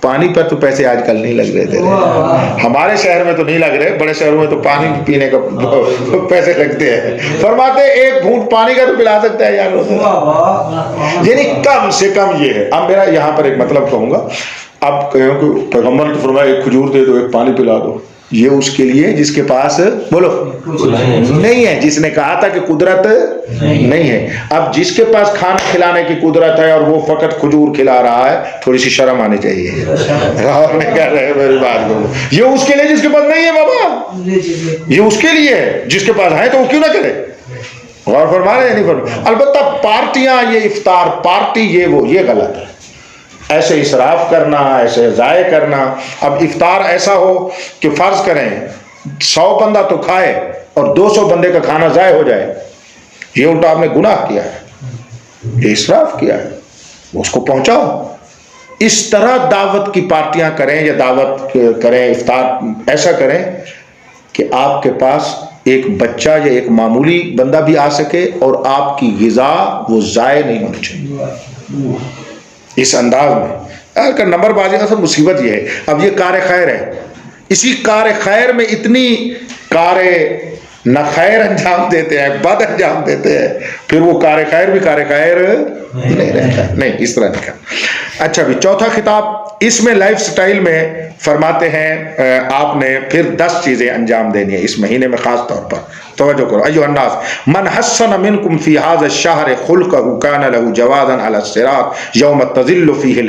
پانی پر تو پیسے آج کل نہیں لگ رہے تھے، ہمارے شہر میں تو نہیں لگ رہے، بڑے شہروں میں تو پانی پینے کا پیسے لگتے ہیں، فرماتے ہیں ایک گھونٹ پانی کا تو پلا سکتا ہے یار، یعنی کم سے کم یہ ہے۔ اب میرا یہاں پر ایک مطلب کہوں گا، اب کہوں کہ پیغمبر نے فرمایا ایک کھجور دے دو، ایک پانی پلا دو، یہ اس کے لیے جس کے پاس بولو نہیں ہے، جس نے کہا تھا کہ قدرت نہیں ہے۔ اب جس کے پاس کھانا کھلانے کی قدرت ہے اور وہ فقط کھجور کھلا رہا ہے، تھوڑی سی شرم آنی چاہیے، اور نہیں کہہ رہے میری بات کو، یہ اس کے لیے جس کے پاس نہیں ہے بابا، یہ اس کے لیے ہے، جس کے پاس ہے تو وہ کیوں نہ کرے، غور فرما رہے ہیں نہیں فرما۔ البتہ پارٹیاں، یہ افطار پارٹی، یہ غلط ہے، ایسے اسراف کرنا، ایسے ضائع کرنا۔ اب افطار ایسا ہو کہ فرض کریں 100 بندہ تو کھائے اور 200 بندے کا کھانا ضائع ہو جائے، یہ الٹا آپ نے گناہ کیا ہے، یہ اسراف کیا ہے، اس کو پہنچاؤ۔ اس طرح دعوت کی پارٹیاں کریں یا دعوت کریں، افطار ایسا کریں کہ آپ کے پاس ایک بچہ یا ایک معمولی بندہ بھی آ سکے اور آپ کی غذا وہ ضائع نہیں ہونی چاہیے، اس انداز میں۔ اگر نمبر بازی کا سب مصیبت یہ ہے، اب یہ کار خیر ہے، اسی کار خیر میں اتنی کار نہ خیر انجام دیتے ہیں، بد انجام دیتے ہیں، پھر وہ کار خیر بھی کار خیر نہیں رہتا، نہیں اس طرح نہیں کرنا۔ اچھا بھی چوتھا خطاب، اس میں لائف سٹائل میں فرماتے ہیں آپ نے پھر 10 چیزیں انجام دینی ہیں اس مہینے میں، خاص طور پر توجہ کرو۔ ایھا الناس من حسن منکم فی ھذا الشہر خلقہ کان لہ جوادا علی الصراط یوم تزل فیہ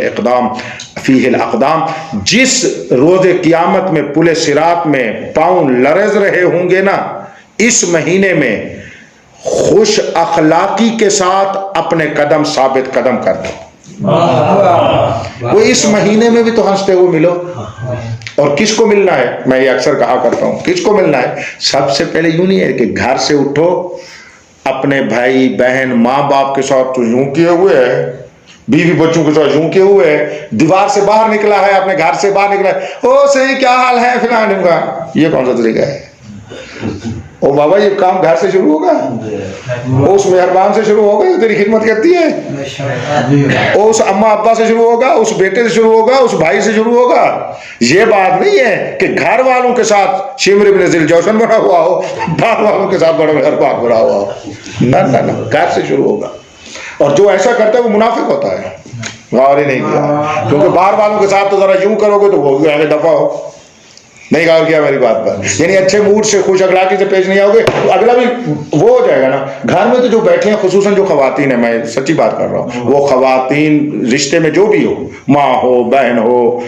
الاقدام، جس روز قیامت میں پل صراط میں پاؤں لرز رہے ہوں گے نا، اس مہینے میں خوش اخلاقی کے ساتھ اپنے قدم ثابت قدم کر دو۔ وہ اس مہینے میں بھی تو ہنستے ہوئے ملو، اور کس کو ملنا ہے؟ میں یہ اکثر کہا کرتا ہوں، کس کو ملنا ہے؟ سب سے پہلے یوں نہیں ہے کہ گھر سے اٹھو اپنے بھائی بہن ماں باپ کے ساتھ تو یوں کیے ہوئے ہے، بیوی بچوں کے ساتھ یوں کیے ہوئے ہے، دیوار سے باہر نکلا ہے، اپنے گھر سے باہر نکلا ہے، او صحیح کیا حال ہے فلاں کا، یہ کون سا طریقہ ہے؟ او بابا یہ کام گھر سے شروع ہوگا، اس مہربان سے شروع ہوگا جو تیری خدمت کرتی ہے، اس اماں ابا سے شروع ہوگا، اس بیٹے سے شروع ہوگا، اس بھائی سے شروع ہوگا۔ یہ بات نہیں ہے کہ گھر والوں کے ساتھ شمر ابن ذی الجوشن بنا ہوا ہو، باہر والوں کے ساتھ بڑا مہربان بنا ہوا ہو، نہ گھر سے شروع ہوگا۔ اور جو ایسا کرتا ہے وہ منافق ہوتا ہے، غور ہی نہیں کیا، کیونکہ باہر والوں کے ساتھ تو ذرا یوں کرو گے تو وہ آگے دفعہ ہو، نہیں غور کیا میری بات پر؟ یعنی اچھے موڈ سے خوش اخلاقی سے پیش نہیں آؤ گے تو اگلا بھی وہ ہو جائے گا نا. گھر میں تو جو بیٹھے ہیں خصوصاً جو خواتین ہیں، میں سچی بات کر رہا ہوں، وہ خواتین رشتے میں جو بھی ہو، ماں ہو، بہن ہو،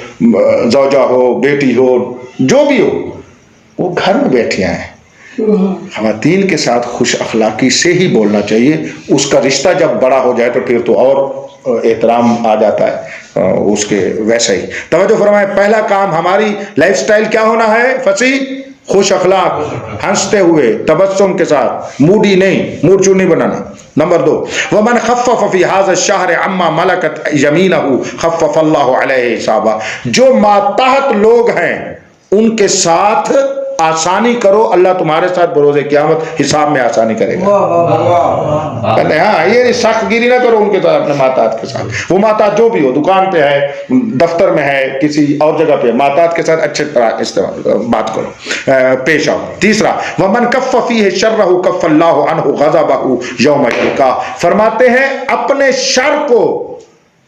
زوجہ ہو، بیٹی ہو، جو بھی ہو، وہ گھر میں بیٹھے ہیں. خواتین کے ساتھ خوش اخلاقی سے ہی بولنا چاہیے. اس کا رشتہ جب بڑا ہو جائے تو پھر تو اور احترام آ جاتا ہے اس کے. ویسا ہی توجہ فرمائیں، پہلا کام ہماری لائف سٹائل کیا ہونا ہے فصیح؟ خوش اخلاق، ہنستے ہوئے، تبسم کے ساتھ، موڈی نہیں، موڈ چور نہیں بنانا. نمبر 2، ومن خفف فی ھذا الشہر عما ملکت یمینہ خفف اللہ علیہ حسابہ. جو ماتحت لوگ ہیں ان کے ساتھ آسانی کرو، اللہ تمہارے ساتھ بروز قیامت حساب میں آسانی کرے گا. پہلے ہاں یہ سخت گیری نہ کرو ان کے ساتھ، اپنے ماتحت کے ساتھ. وہ ماتحت جو بھی ہو، دکان پہ ہے، دفتر میں ہے، کسی اور جگہ پہ، ماتحت کے ساتھ اچھے طرح استعمال بات کرو، پیش آؤ. تیسرا، ومن کف فیہ شرہ کف اللہ عنہ غضبہ یوم یلقاہ. فرماتے ہیں اپنے شر کو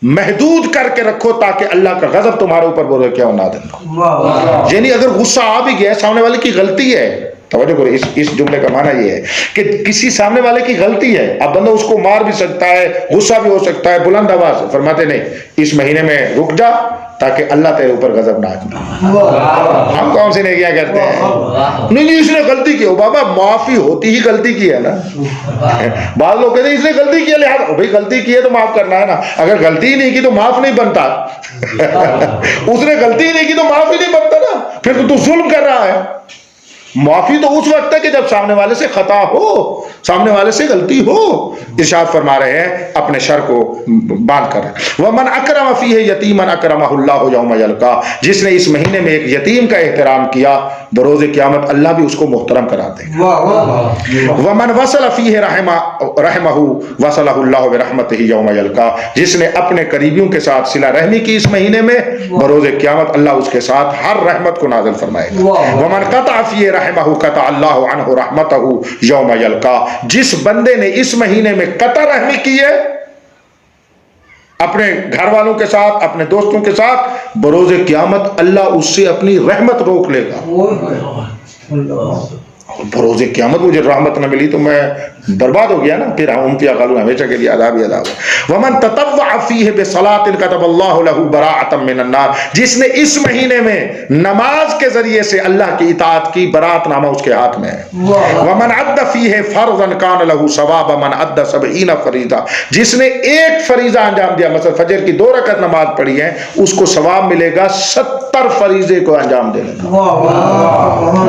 محدود کر کے رکھو تاکہ اللہ کا غضب تمہارے اوپر بولے کیا نہ دن. یعنی اگر غصہ آ بھی گیا، سامنے والے کی غلطی ہے، توجہ کرو، اس جملے کا معنی یہ ہے کہ کسی سامنے والے کی غلطی ہے، اب بندہ اس کو مار بھی سکتا ہے، غصہ بھی ہو سکتا ہے، بلند آواز. فرماتے نہیں، اس مہینے میں رک جا تاکہ اللہ تیرے اوپر غضب نہ آئے. ہم کون سی نیکیاں کرتے ہیں؟ نہیں اس نے غلطی کی، بابا معافی ہوتی ہی غلطی کی ہے نا. بعض لوگ کہتے ہیں اس نے غلطی کی ہے لہٰذا، بھائی غلطی کی ہے تو معاف کرنا ہے نا. اگر غلطی ہی نہیں کی تو معاف نہیں بنتا. اس نے غلطی ہی نہیں کی تو معاف ہی نہیں بنتا نا، پھر تو ظلم کر رہا ہے. معافی تو اس وقت ہے کہ جب سامنے والے سے خطا ہو، سامنے والے سے غلطی ہو. ارشاد فرما رہے ہیں اپنے شر کو باندھ کر. ومن اکرم فیہ یتیما اکرمہ اللہ یوم یلقاہ. جس نے اس مہینے میں ایک یتیم کا احترام کیا، بروز قیامت اللہ بھی اس کو محترم کرا دے گا. ومن وصل فیہ رحمہ وصلہ اللہ برحمتہ یوم یلقاہ. جس نے اپنے قریبیوں کے ساتھ صلہ رحمی کی اس مہینے میں، بروز قیامت اللہ اس کے ساتھ ہر رحمت کو نازل فرمائے گا. ومن قطع فیہ رحمہ قطع اللہ عنہ رحمتہ یوم یلقاہ. جس بندے نے اس مہینے میں قطع رحمی کی ہے اپنے گھر والوں کے ساتھ، اپنے دوستوں کے ساتھ، بروز قیامت اللہ اس سے اپنی رحمت روک لے گا. بروز قیامت مجھے رحمت نہ ملی تو میں برباد ہو گیا نا، پھر ہم فی غالون ہمیشہ کے لیے عذاب ہی عذاب. ومن تطوع فیہ بصلاۃ کتب اللہ لہ براءۃ من النار. جس نے اس مہینے میں نماز کے ذریعے سے اللہ کی اطاعت کی، برات نامہ اس کے ہاتھ میں ہے. ومن عد فیہ فرضا کان لہ ثواب من عد 70 فریضہ. جس نے ایک فریضہ انجام دیا، مثلا فجر کی 2 رکعت نماز پڑھی ہے، اس کو ثواب ملے گا 70 فریضے کو انجام دینے کا.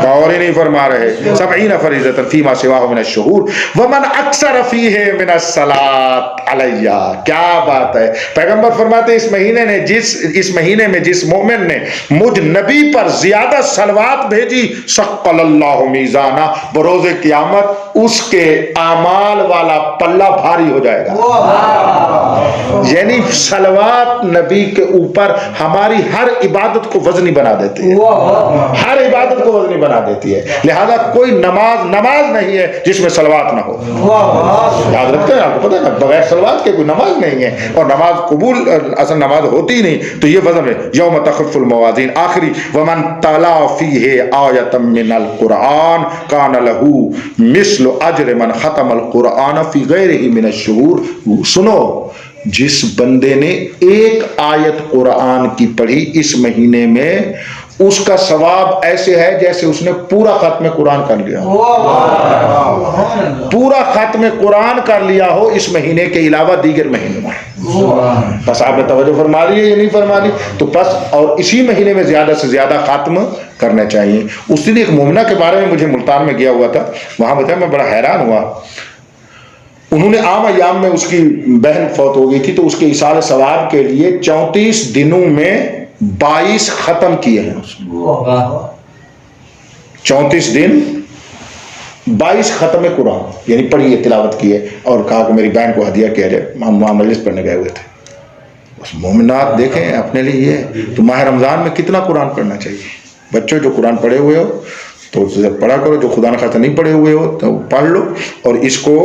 اور ہی نہیں فرما رہے 70 فریضۃ فیما سواہ من الشہور. ومن اکثر فیہ من الصلاۃ علیہ. کیا بات ہے، پیغمبر فرماتے اس مہینے میں جس مومن نے مجھ نبی پر زیادہ صلوات بھیجی، ثقل اللہ میزانہ. بروز قیامت اس کے اعمال والا پلہ بھاری ہو جائے گا. یعنی صلوات نبی کے اوپر ہماری ہر عبادت کو وزنی بنا دیتی ہے، ہر عبادت کو وزنی بنا دیتی ہے. لہذا کوئی نماز نہیں ہے جس میں صلوات نہ ہو. یاد رکھتے ہیں، آپ کو پتہ ہے نا، بغیر صلوات کے کوئی نماز نہیں ہے، اور نماز قبول اصل نماز ہوتی نہیں. تو یہ وزن ہے یوم تخف الموازین. آخری، ومن تلا فیہ آیۃ من القرآن کان لہ مثل اجر من ختم القرآن فی غیرہ من الشہور. سنو، جس بندے نے ایک آیت قرآن کی پڑھی اس مہینے میں، اس کا ثواب ایسے ہے جیسے اس نے پورا ختم قرآن کر لیا ہو. پورا ختم قرآن کر لیا ہو اس مہینے کے علاوہ دیگر مہینوں میں. بس آپ نے توجہ فرما لی ہے یا نہیں فرما لی؟ تو بس، اور اسی مہینے میں زیادہ سے زیادہ ختم کرنا چاہیے. اس دن ایک مومنہ کے بارے میں مجھے ملتان میں گیا ہوا تھا، وہاں بتایا میں بڑا حیران ہوا. انہوں نے عام ایام میں اس کی بہن فوت ہو گئی تھی، تو اس کے ایصال ثواب کے لیے 34 دنوں میں 22 ختم کیے ہیں. 34 دن 22 ختم قرآن یعنی پڑھی ہے، تلاوت کی ہے، اور کہا کہ میری بہن کو ہدیہ کیا جائے. ہم وہاں مجلس پڑھنے گئے ہوئے تھے. بس مومنات دیکھیں اپنے لیے، تو ماہ رمضان میں کتنا قرآن پڑھنا چاہیے. بچوں جو قرآن پڑھے ہوئے ہو تو پڑھا کرو، جو خدا نخواستہ نہیں پڑھے ہوئے ہو تو پڑھ لو، اور اس کو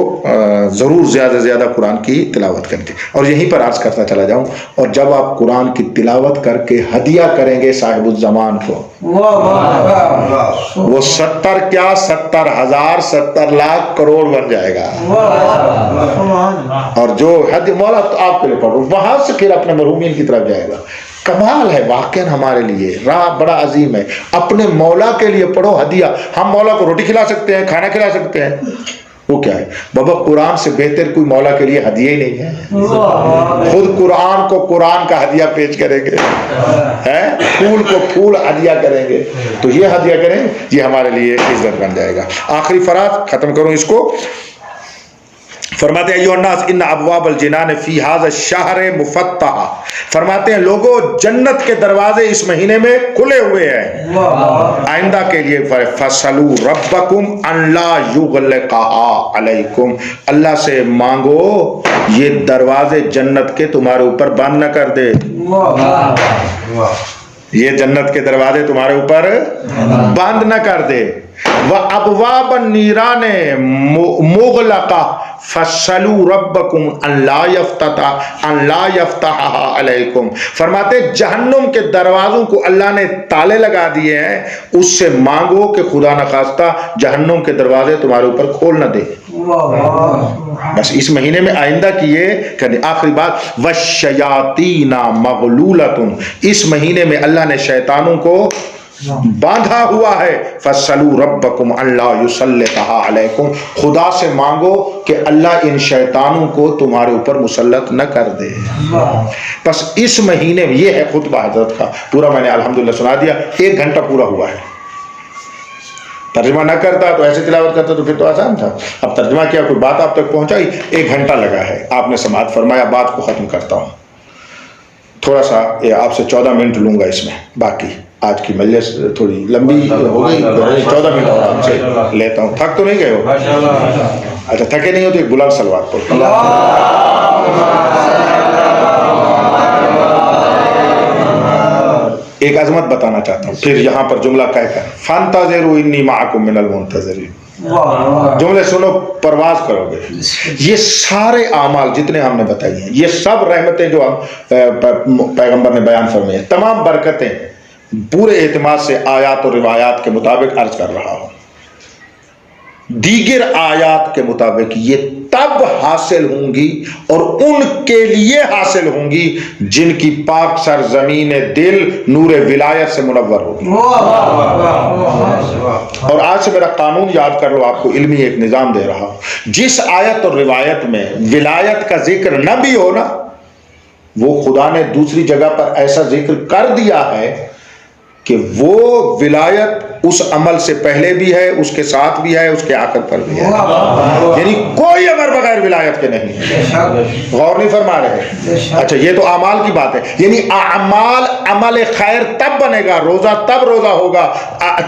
ضرور زیادہ سے زیادہ قرآن کی تلاوت کریں گے۔ اور یہیں پر عرض کرتا چلا جاؤں، اور جب آپ قرآن کی تلاوت کر کے ہدیہ کریں گے صاحب الزمان کو، وہ 70,000 70 لاکھ کروڑ بن جائے گا۔ اور جو ہدیہ مولا تو آپ کے لیے پڑھو، وہاں سے پھر اپنے مرحومین کی طرف جائے گا۔ کمال ہے واقعا، ہمارے لیے راہ بڑا عظیم ہے۔ اپنے مولا کے لیے پڑھو ہدیہ۔ ہم مولا کو روٹی کھلا سکتے ہیں، کھانا کھلا سکتے ہیں، وہ کیا ہے بابا؟ قرآن سے بہتر کوئی مولا کے لیے ہدیہ ہی نہیں ہے۔ خود قرآن کو قرآن کا ہدیہ پیش کریں گے، پھول کو پھول ہدیہ کریں گے، تو یہ ہدیہ کریں، یہ ہمارے لیے عزت بن جائے گا۔ آخری فراز ختم کروں اس کو، فرماتے ہیں ایھا الناس ان ابواب الجنان فی ھذا الشہر مفتحہ، فرماتے ہیں لوگوں جنت کے دروازے اس مہینے میں کھلے ہوئے ہیں آئندہ کے لیے۔ فصلوا ربکم ان لا یغلقھا علیکم، اللہ سے مانگو یہ دروازے جنت کے تمہارے اوپر بند نہ کر دے، یہ جنت کے دروازے تمہارے اوپر بند نہ کر دے۔ وَأَبْوَابَ النِّيرَانِ مُغْلَقَةً فَاسْأَلُوا رَبَّكُمْ أَنْ لَا يَفْتَحَهَا عَلَيْكُمْ، فرماتے جہنم کے دروازوں کو اللہ نے تالے لگا دیے ہیں، اس سے مانگو کہ خدا نخواستہ جہنم کے دروازے تمہارے اوپر کھول نہ دے۔ بس اس مہینے میں آئندہ کی یہ کرنی۔ آخری بات، وَالشَّيَاطِينَ مَغْلُولَةٌ، اس مہینے میں اللہ نے شیطانوں کو باندھا ہوا ہے۔ فَاسْأَلُوا رَبَّكُمْ أَنْ لَا يُسَلِّطَهَا عَلَيْكُمْ، خدا سے مانگو کہ اللہ ان شیطانوں کو تمہارے اوپر مسلط نہ کر دے۔ بس اس مہینے میں یہ ہے خطبہ حضرت کا، پورا میں نے الحمدللہ سنا دیا، 1 گھنٹہ پورا ہوا ہے۔ ترجمہ نہ کرتا تو ایسے تلاوت کرتا تو پھر تو آسان تھا، اب ترجمہ کیا، کوئی بات آپ تک پہنچائی، 1 گھنٹہ لگا ہے، آپ نے سماعت فرمایا۔ بات کو ختم کرتا ہوں، تھوڑا سا آپ سے 14 منٹ لوں گا اس میں، باقی آج کی مجلس تھوڑی لمبی ہو گئی، 14 منٹ اور آپ سے لیتا ہوں۔ تھک تو نہیں گئے ہو؟ اچھا تھکے نہیں ہو تو ایک بلند صلوات پڑھو۔ ایک عظمت بتانا چاہتا ہوں، پھر یہاں پر جملہ کہہ کر، فَانْتَظِرُوا إِنِّي مَعَكُمْ مِنَ الْمُنْتَظِرِينَ، جملے سنو پرواز کرو گے۔ یہ سارے اعمال جتنے ہم نے بتائی ہیں، یہ سب رحمتیں جو پیغمبر نے بیان فرمائی ہیں، تمام برکتیں پورے اعتماد سے آیات اور روایات کے مطابق عرض کر رہا ہوں، دیگر آیات کے مطابق یہ تب حاصل ہوں گی اور ان کے لیے حاصل ہوں گی جن کی پاک سرزمین دل نور ولایت سے منور ہوگی۔ اور آج سے میرا قانون یاد کر لو، آپ کو علمی ایک نظام دے رہا ہوں، جس آیت اور روایت میں ولایت کا ذکر نہ بھی ہو نا، وہ خدا نے دوسری جگہ پر ایسا ذکر کر دیا ہے کہ وہ ولایت اس عمل سے پہلے بھی ہے، اس کے ساتھ بھی ہے، اس کے آخر پر بھی ہے، یعنی کوئی عمل بغیر ولایت کے نہیں ہے۔ غور نہیں فرما رہے؟ اچھا یہ تو اعمال کی بات ہے، یعنی اعمال، عمل خیر تب بنے گا، روزہ تب روزہ ہوگا،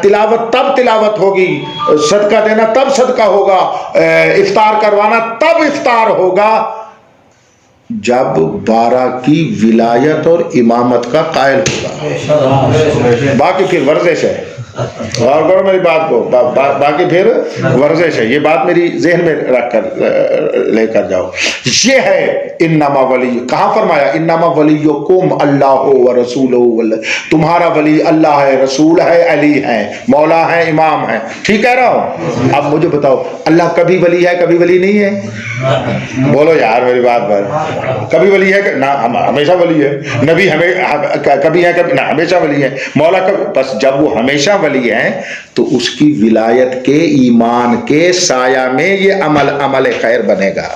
تلاوت تب تلاوت ہوگی، صدقہ دینا تب صدقہ ہوگا، افطار کروانا تب افطار ہوگا جب 12 کی ولایت اور امامت کا قائل ہوگا۔ باقی پھر ورزش ہے، غور کرو میری بات کو، باقی پھر ورزش ہے، یہ بات میری ذہن میں رکھ کر لے کر جاؤ۔ یہ ہے انما ولی، کہاں فرمایا انما ولیکم اللہ و رسولہ، تمہارا ولی اللہ ہے، رسول ہے، علی ہے، مولا ہے، امام ہے، ٹھیک کہہ رہا ہوں؟ اب مجھے بتاؤ اللہ کبھی ولی ہے کبھی ولی نہیں ہے؟ بولو یار میری بات پر، کبھی ولی ہے نہ ہمیشہ ولی ہے، نبی کبھی ہے کبھی نہ ہمیشہ ولی ہے، مولا کبھی، بس جب وہ ہمیشہ ولی ہیں تو اس کی ولایت کے، ایمان کے سایہ میں یہ عمل خیر بنے گا،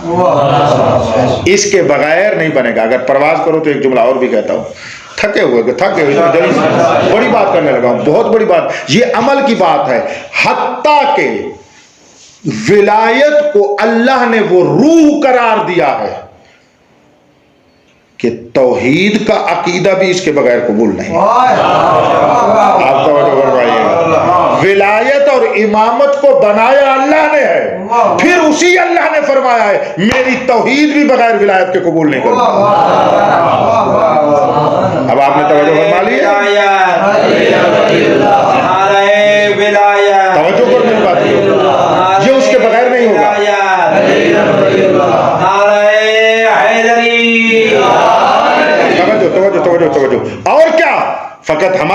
اس کے بغیر نہیں بنے گا۔ اگر پرواز کرو تو ایک جملہ اور بھی کہتا ہوں، تھکے ہوئے بڑی بات کرنے لگا ہوں، بہت بڑی بات، یہ عمل کی بات ہے، حتیٰ کہ ولایت کو اللہ نے وہ روح قرار دیا ہے کہ توحید کا عقیدہ بھی اس کے بغیر قبول نہیں۔ آپ توجہ فرمائیے گا، ولایت اور امامت کو بنایا اللہ نے ہے، پھر اسی اللہ نے فرمایا ہے میری توحید بھی بغیر ولایت کے قبول نہیں کروں۔ اب آپ نے توجہ فرما لی،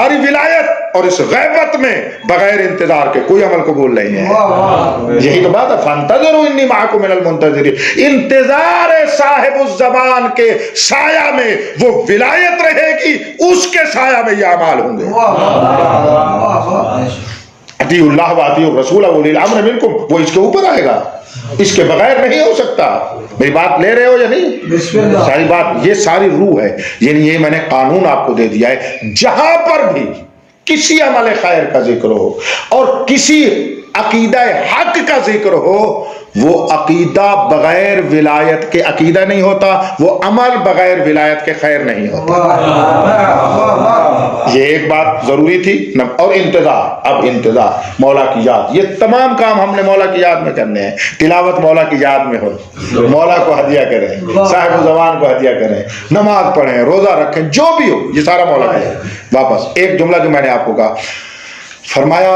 تمہاری ولایت اور اس غیبت میں بغیر انتظار کے کوئی عمل قبول نہیں ہے. یہی تو بات ہے، فانتظروا انی معکم من المنتظرین. انتظار صاحب الزمان کے سایہ میں وہ ولایت رہے گی، اس کے سایہ میں یہ اعمال ہوں گے. اطیعوا اللہ واطیعوا الرسول واولی الامر منکم، وہ اس کے اوپر آئے گا، اس کے بغیر نہیں ہو سکتا. میری بات لے رہے ہو یا نہیں؟ ساری بات، یہ ساری روح ہے. یعنی یہ میں نے قانون آپ کو دے دیا ہے، جہاں پر بھی کسی عمل خیر کا ذکر ہو اور کسی عقیدہ حق کا ذکر ہو، وہ عقیدہ بغیر ولایت کے عقیدہ نہیں ہوتا، وہ عمل بغیر ولایت کے خیر نہیں ہوتا. یہ ایک بات ضروری تھی. اور انتظار، اب انتظار مولا کی یاد، یہ تمام کام ہم نے مولا کی یاد میں کرنے ہیں. تلاوت مولا کی یاد میں ہو، مولا کو ہدیہ کریں، صاحب الزمان کو ہدیہ کریں، نماز پڑھیں، روزہ رکھیں، جو بھی ہو یہ سارا مولا کا ہے. واپس ایک جملہ جو میں نے آپ کو کہا، فرمایا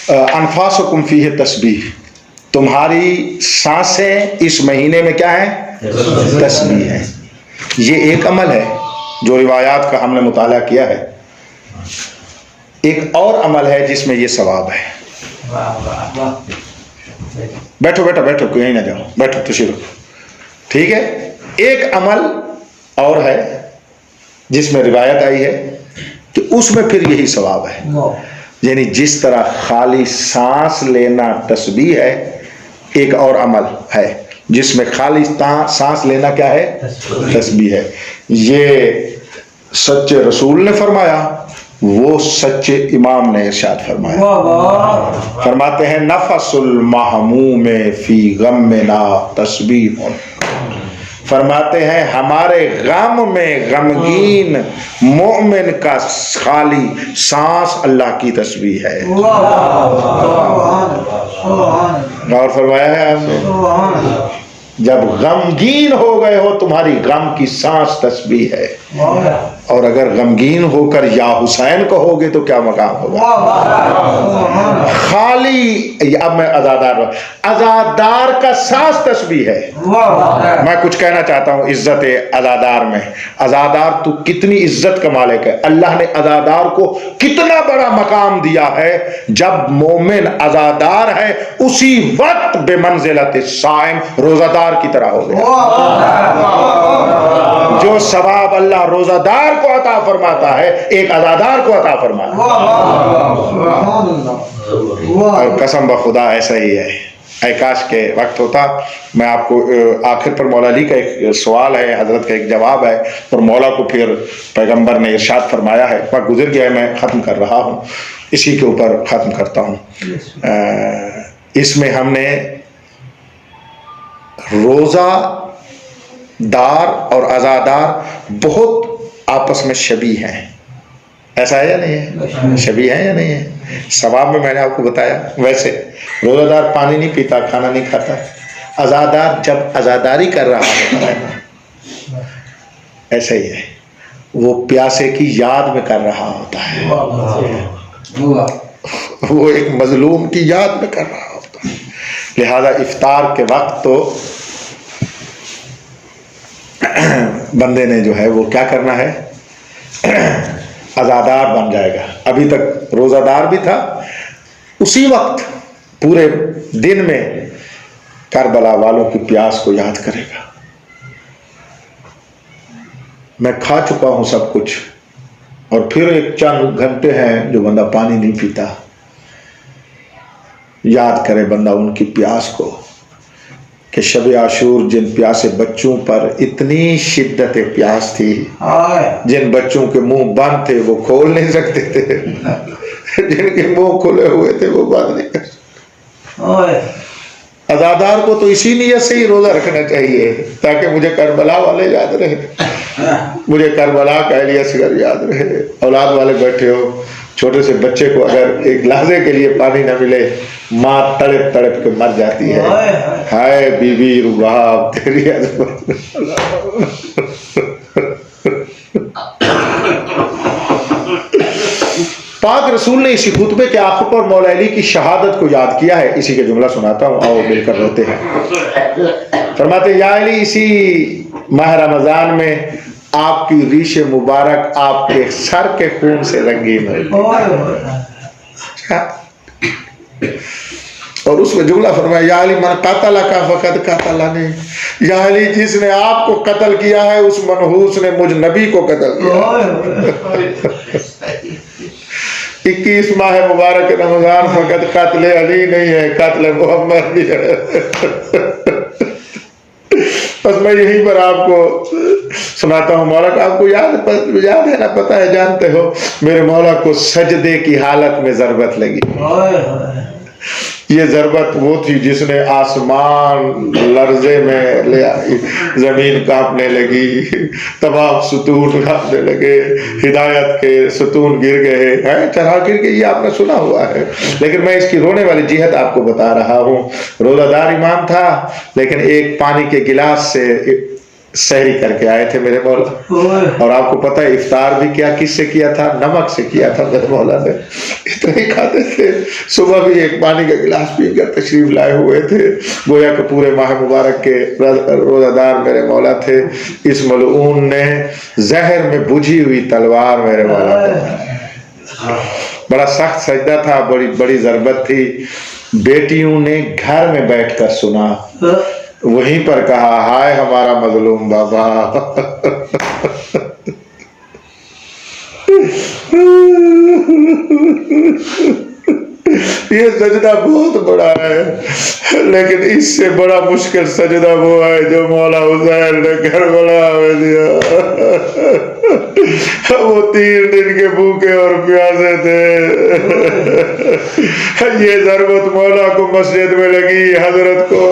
انفاسکم فیہ تسبیح، تمہاری سانسیں اس مہینے میں کیا ہے؟ تسبیح ہے. یہ ایک عمل ہے جو روایات کا ہم نے مطالعہ کیا ہے. ایک اور عمل ہے جس میں یہ ثواب ہے. بیٹھو بیٹھو بیٹھو، کہیں نہ جاؤ، بیٹھو تشریف رکھو. ٹھیک ہے، ایک عمل اور ہے جس میں روایت آئی ہے کہ اس میں پھر یہی ثواب ہے. یعنی جس طرح خالی سانس لینا تسبیح ہے، ایک اور عمل ہے جس میں خالی سانس لینا کیا ہے؟ تسبیح ہے. یہ سچے رسول نے فرمایا، وہ سچے امام نے ارشاد فرمایا. فرماتے ہیں نفس المحموم فی غمنا تسبیح. فرماتے ہیں ہمارے غم میں غمگین مومن کا خالی سانس اللہ کی تسبیح ہے. غور فرمایا ہے آپ نے؟ جب غمگین ہو گئے ہو تمہاری غم کی سانس تسبیح ہے، اور اگر غمگین ہو کر یا حسین کہو گے تو کیا مقام ہوگا؟ خالی، اب میں عزادار کا سانس تسبیح ہے. میں کچھ کہنا چاہتا ہوں عزت عزادار میں. عزادار تو کتنی عزت کا مالک ہے. اللہ نے عزادار کو کتنا بڑا مقام دیا ہے. جب مومن عزادار ہے اسی وقت بے منزلت الصائم، روزہ دار کی طرح ہو گیا. جو ثواب اللہ روزہ دار کو عطا فرماتا ہے ایک عزادار کو عطا فرماتا ہے. اور قسم بخدا ایسا ہی ہے. اے کاش کے وقت ہوتا. میں آپ کو آخر پر مولا علی کا ایک سوال ہے، حضرت کا ایک جواب ہے، اور مولا کو پھر پیغمبر نے ارشاد فرمایا ہے. وقت گزر گیا ہے، میں ختم کر رہا ہوں، اسی کے اوپر ختم کرتا ہوں. اس میں ہم نے روزہ دار اور عزادار بہت آپس میں شبیہ ہیں. ایسا ہے یا نہیں ہے؟ شبیہ ہے یا نہیں ہے؟ ثواب میں نے آپ کو بتایا. ویسے روزہ دار پانی نہیں پیتا، کھانا نہیں کھاتا. عزادار جب عزاداری کر رہا ہوتا ہے نا، ایسا ہی ہے، وہ پیاسے کی یاد میں کر رہا ہوتا ہے، وہ ایک مظلوم کی یاد میں کر رہا ہوتا ہے. لہذا افطار کے وقت تو بندے نے جو ہے وہ کیا کرنا ہے؟ عزادار بن جائے گا. ابھی تک روزہ دار بھی تھا، اسی وقت پورے دن میں کربلا والوں کی پیاس کو یاد کرے گا. میں کھا چکا ہوں سب کچھ، اور پھر ایک چند گھنٹے ہیں جو بندہ پانی نہیں پیتا. یاد کرے بندہ ان کی پیاس کو کہ شب عاشور جن پیاسے بچوں پر اتنی شدت پیاس تھی، جن بچوں کے منہ بند تھے وہ کھول نہیں سکتے تھے، جن کے منہ کھلے ہوئے تھے وہ بند نہیں کر سکتے. عزادار کو تو اسی نیت سے ہی روزہ رکھنا چاہیے تاکہ مجھے کربلا والے یاد رہے، مجھے کربلا کا اہل اصغر یاد رہے. اولاد والے بیٹھے ہو، چھوٹے سے بچے کو اگر ایک لحظے کے لیے پانی نہ ملے، ماں تڑپ تڑپ کے مر جاتی ہے. ہائے بی بی رباب تیری عظمت. پاک رسول نے اسی خطبے کے آخر پر مولا علی کی شہادت کو یاد کیا ہے. اسی کے جملہ سناتا ہوں، آؤ مل کر روتے ہیں. فرماتے یا علی، اسی ماہ رمضان میں آپ کی ریش مبارک آپ کے سر کے خون سے رنگین ہوئی. اور اس میں جملہ فرمایا یا علی من قتل کا فقط قتلنی، یا علی جس نے آپ کو قتل کیا ہے اس منحوس نے مجھ نبی کو قتل کیا. 21 ماہ مبارک رمضان فقط قتل علی نہیں ہے، قتل محمد بھی ہے. بس میں یہیں پر آپ کو سناتا ہوں. مولا کو آپ کو یاد ہے نا، پتہ ہے، جانتے ہو میرے مولا کو سجدے کی حالت میں ضربت لگی. یہ ضربت وہ تھی جس نے آسمان لرزے میں لے آئی، زمین کانپنے لگی، تمام ستون کانپنے لگے، ہدایت کے ستون گر گئے ہیں، چڑھا گر گئے. یہ آپ نے سنا ہوا ہے، لیکن میں اس کی رونے والی جہت آپ کو بتا رہا ہوں. روزہ دار امام تھا، لیکن ایک پانی کے گلاس سے سحری کر کے آئے تھے میرے مولا. اور آپ کو پتہ ہے افطار بھی کیا کس سے کیا تھا؟ نمک سے کیا تھا میرے مولا نے. اتنا ہی کھاتے تھے. صبح بھی ایک پانی کا گلاس پی کر تشریف لائے ہوئے تھے. گویا کہ پورے ماہ مبارک کے روزہ دار میرے مولا تھے. اس ملعون نے زہر میں بجھی ہوئی تلوار میرے مولا کو، بڑا سخت سجدہ تھا، بڑی ضربت تھی. بیٹیوں نے گھر میں بیٹھ کر سنا، وہیں پر کہا ہائے ہمارا مظلوم بابا. یہ سجدہ بہت بڑا ہے، لیکن اس سے بڑا مشکل سجدہ وہ ہے جو مولا حسین نے کربلا میں دیا. وہ 3 دن کے بھوکے اور پیاسے تھے. یہ ضربت مولا کو مسجد میں لگی، حضرت کو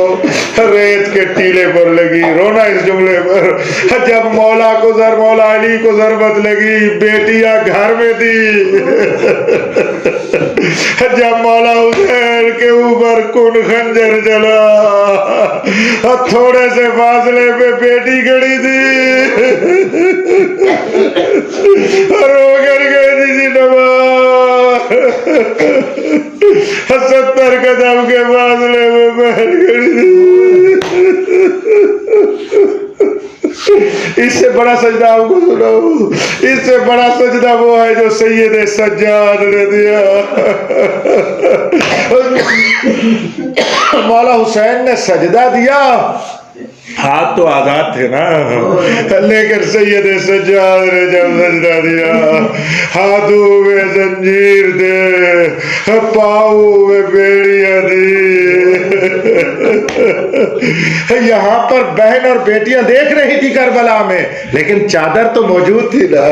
ریت کے ٹیلے پر لگی. رونا اس جملے پر. جب مولا علی کو ضربت لگی، بیٹیاں گھر میں تھی. جب مولا حسین کے اوپر کن خنجر چلا، تھوڑے سے فاصلے پہ بیٹی کھڑی تھی، رو کر گئی تھی نماز. 70 قدم کے فاصلے میں بہن کھڑی تھی. اس سے بڑا سجدہ آپ کو سناؤں، اس سے بڑا سجدہ وہ ہے جو سید سجاد نے دیا. مولا حسین نے سجدہ دیا، ہاتھ تو آزاد تھے نا، لیکن سید سجاد نے جب سجدہ دیا، ہاتھوں میں زنجیر تھے، پاؤں میں بیڑیاں تھی. یہاں پر بہن اور بیٹیاں دیکھ رہی تھی کربلا میں، لیکن چادر تو موجود تھی نا.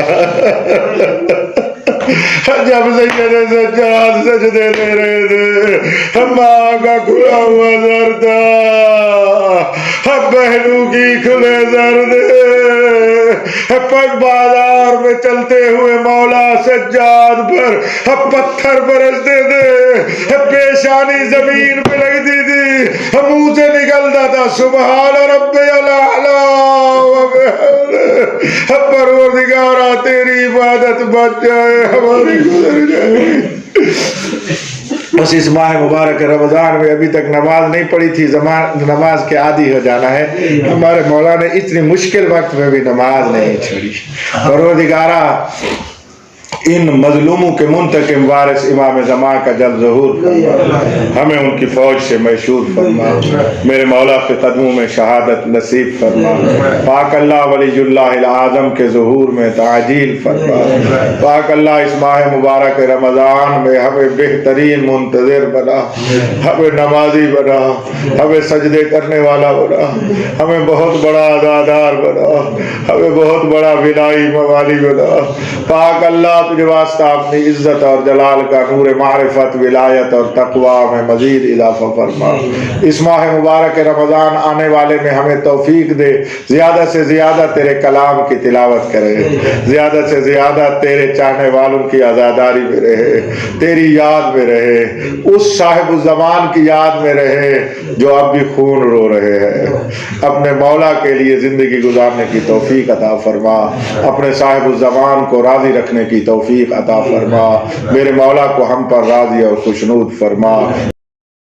جب سید سجاد سجدے دے رہے تھے، ماں کا کھلا ہوا سر تھا، بہنوں کی کھلے سر تھے. بازار میں چلتے ہوئے مولا سجاد پر پتھر برستے تھے، پیشانی زمین پہ لگتی تھی، منہ سے نکلتا تھا سبحان ربی الاعلی وبحمدہ. پروردگارا تیری عبادت بچ جائے، ہماری گزر جائے. بس اس ماہ مبارک رمضان میں ابھی تک نماز نہیں پڑھی تھی، نماز کے عادی ہو جانا ہے. ہمارے مولا نے اتنی مشکل وقت میں بھی نماز نہیں چھوڑی. پروردگارا ان مظلوموں کے منتقم وارث امام زمان کا جلد ظہور فرما، ہمیں ان کی فوج سے محشور فرما. میرے مولا کے قدموں میں شہادت نصیب فرما. پاک اللہ ولی اللہ العظم کے ظہور میں تعجیل فرما. پاک اللہ اس ماہ مبارک رمضان میں ہمیں بہترین منتظر بنا، ہمیں نمازی بنا، ہمیں سجدے کرنے والا بنا، ہمیں بہت بڑا عزادار بنا، ہمیں بہت بڑا ودائی موالی بنا. پاک اللہ تجھے واسطہ اپنی عزت اور جلال کا نور معرفت، ولایت اور تقوی میں مزید اضافہ فرما. اس ماہ مبارک رمضان آنے والے میں ہمیں توفیق دے، زیادہ سے زیادہ تیرے کلام کی تلاوت کرے، زیادہ سے زیادہ تیرے چاہنے والوں کی عزاداری میں رہے، تیری یاد میں رہے، اس صاحب الزمان کی یاد میں رہے جو اب بھی خون رو رہے ہیں. اپنے مولا کے لیے زندگی گزارنے کی توفیق عطا فرما، اپنے صاحب الزمان کو راضی رکھنے کی توفیق عطا فرما. میرے مولا کو ہم پر راضی اور خوشنود فرما.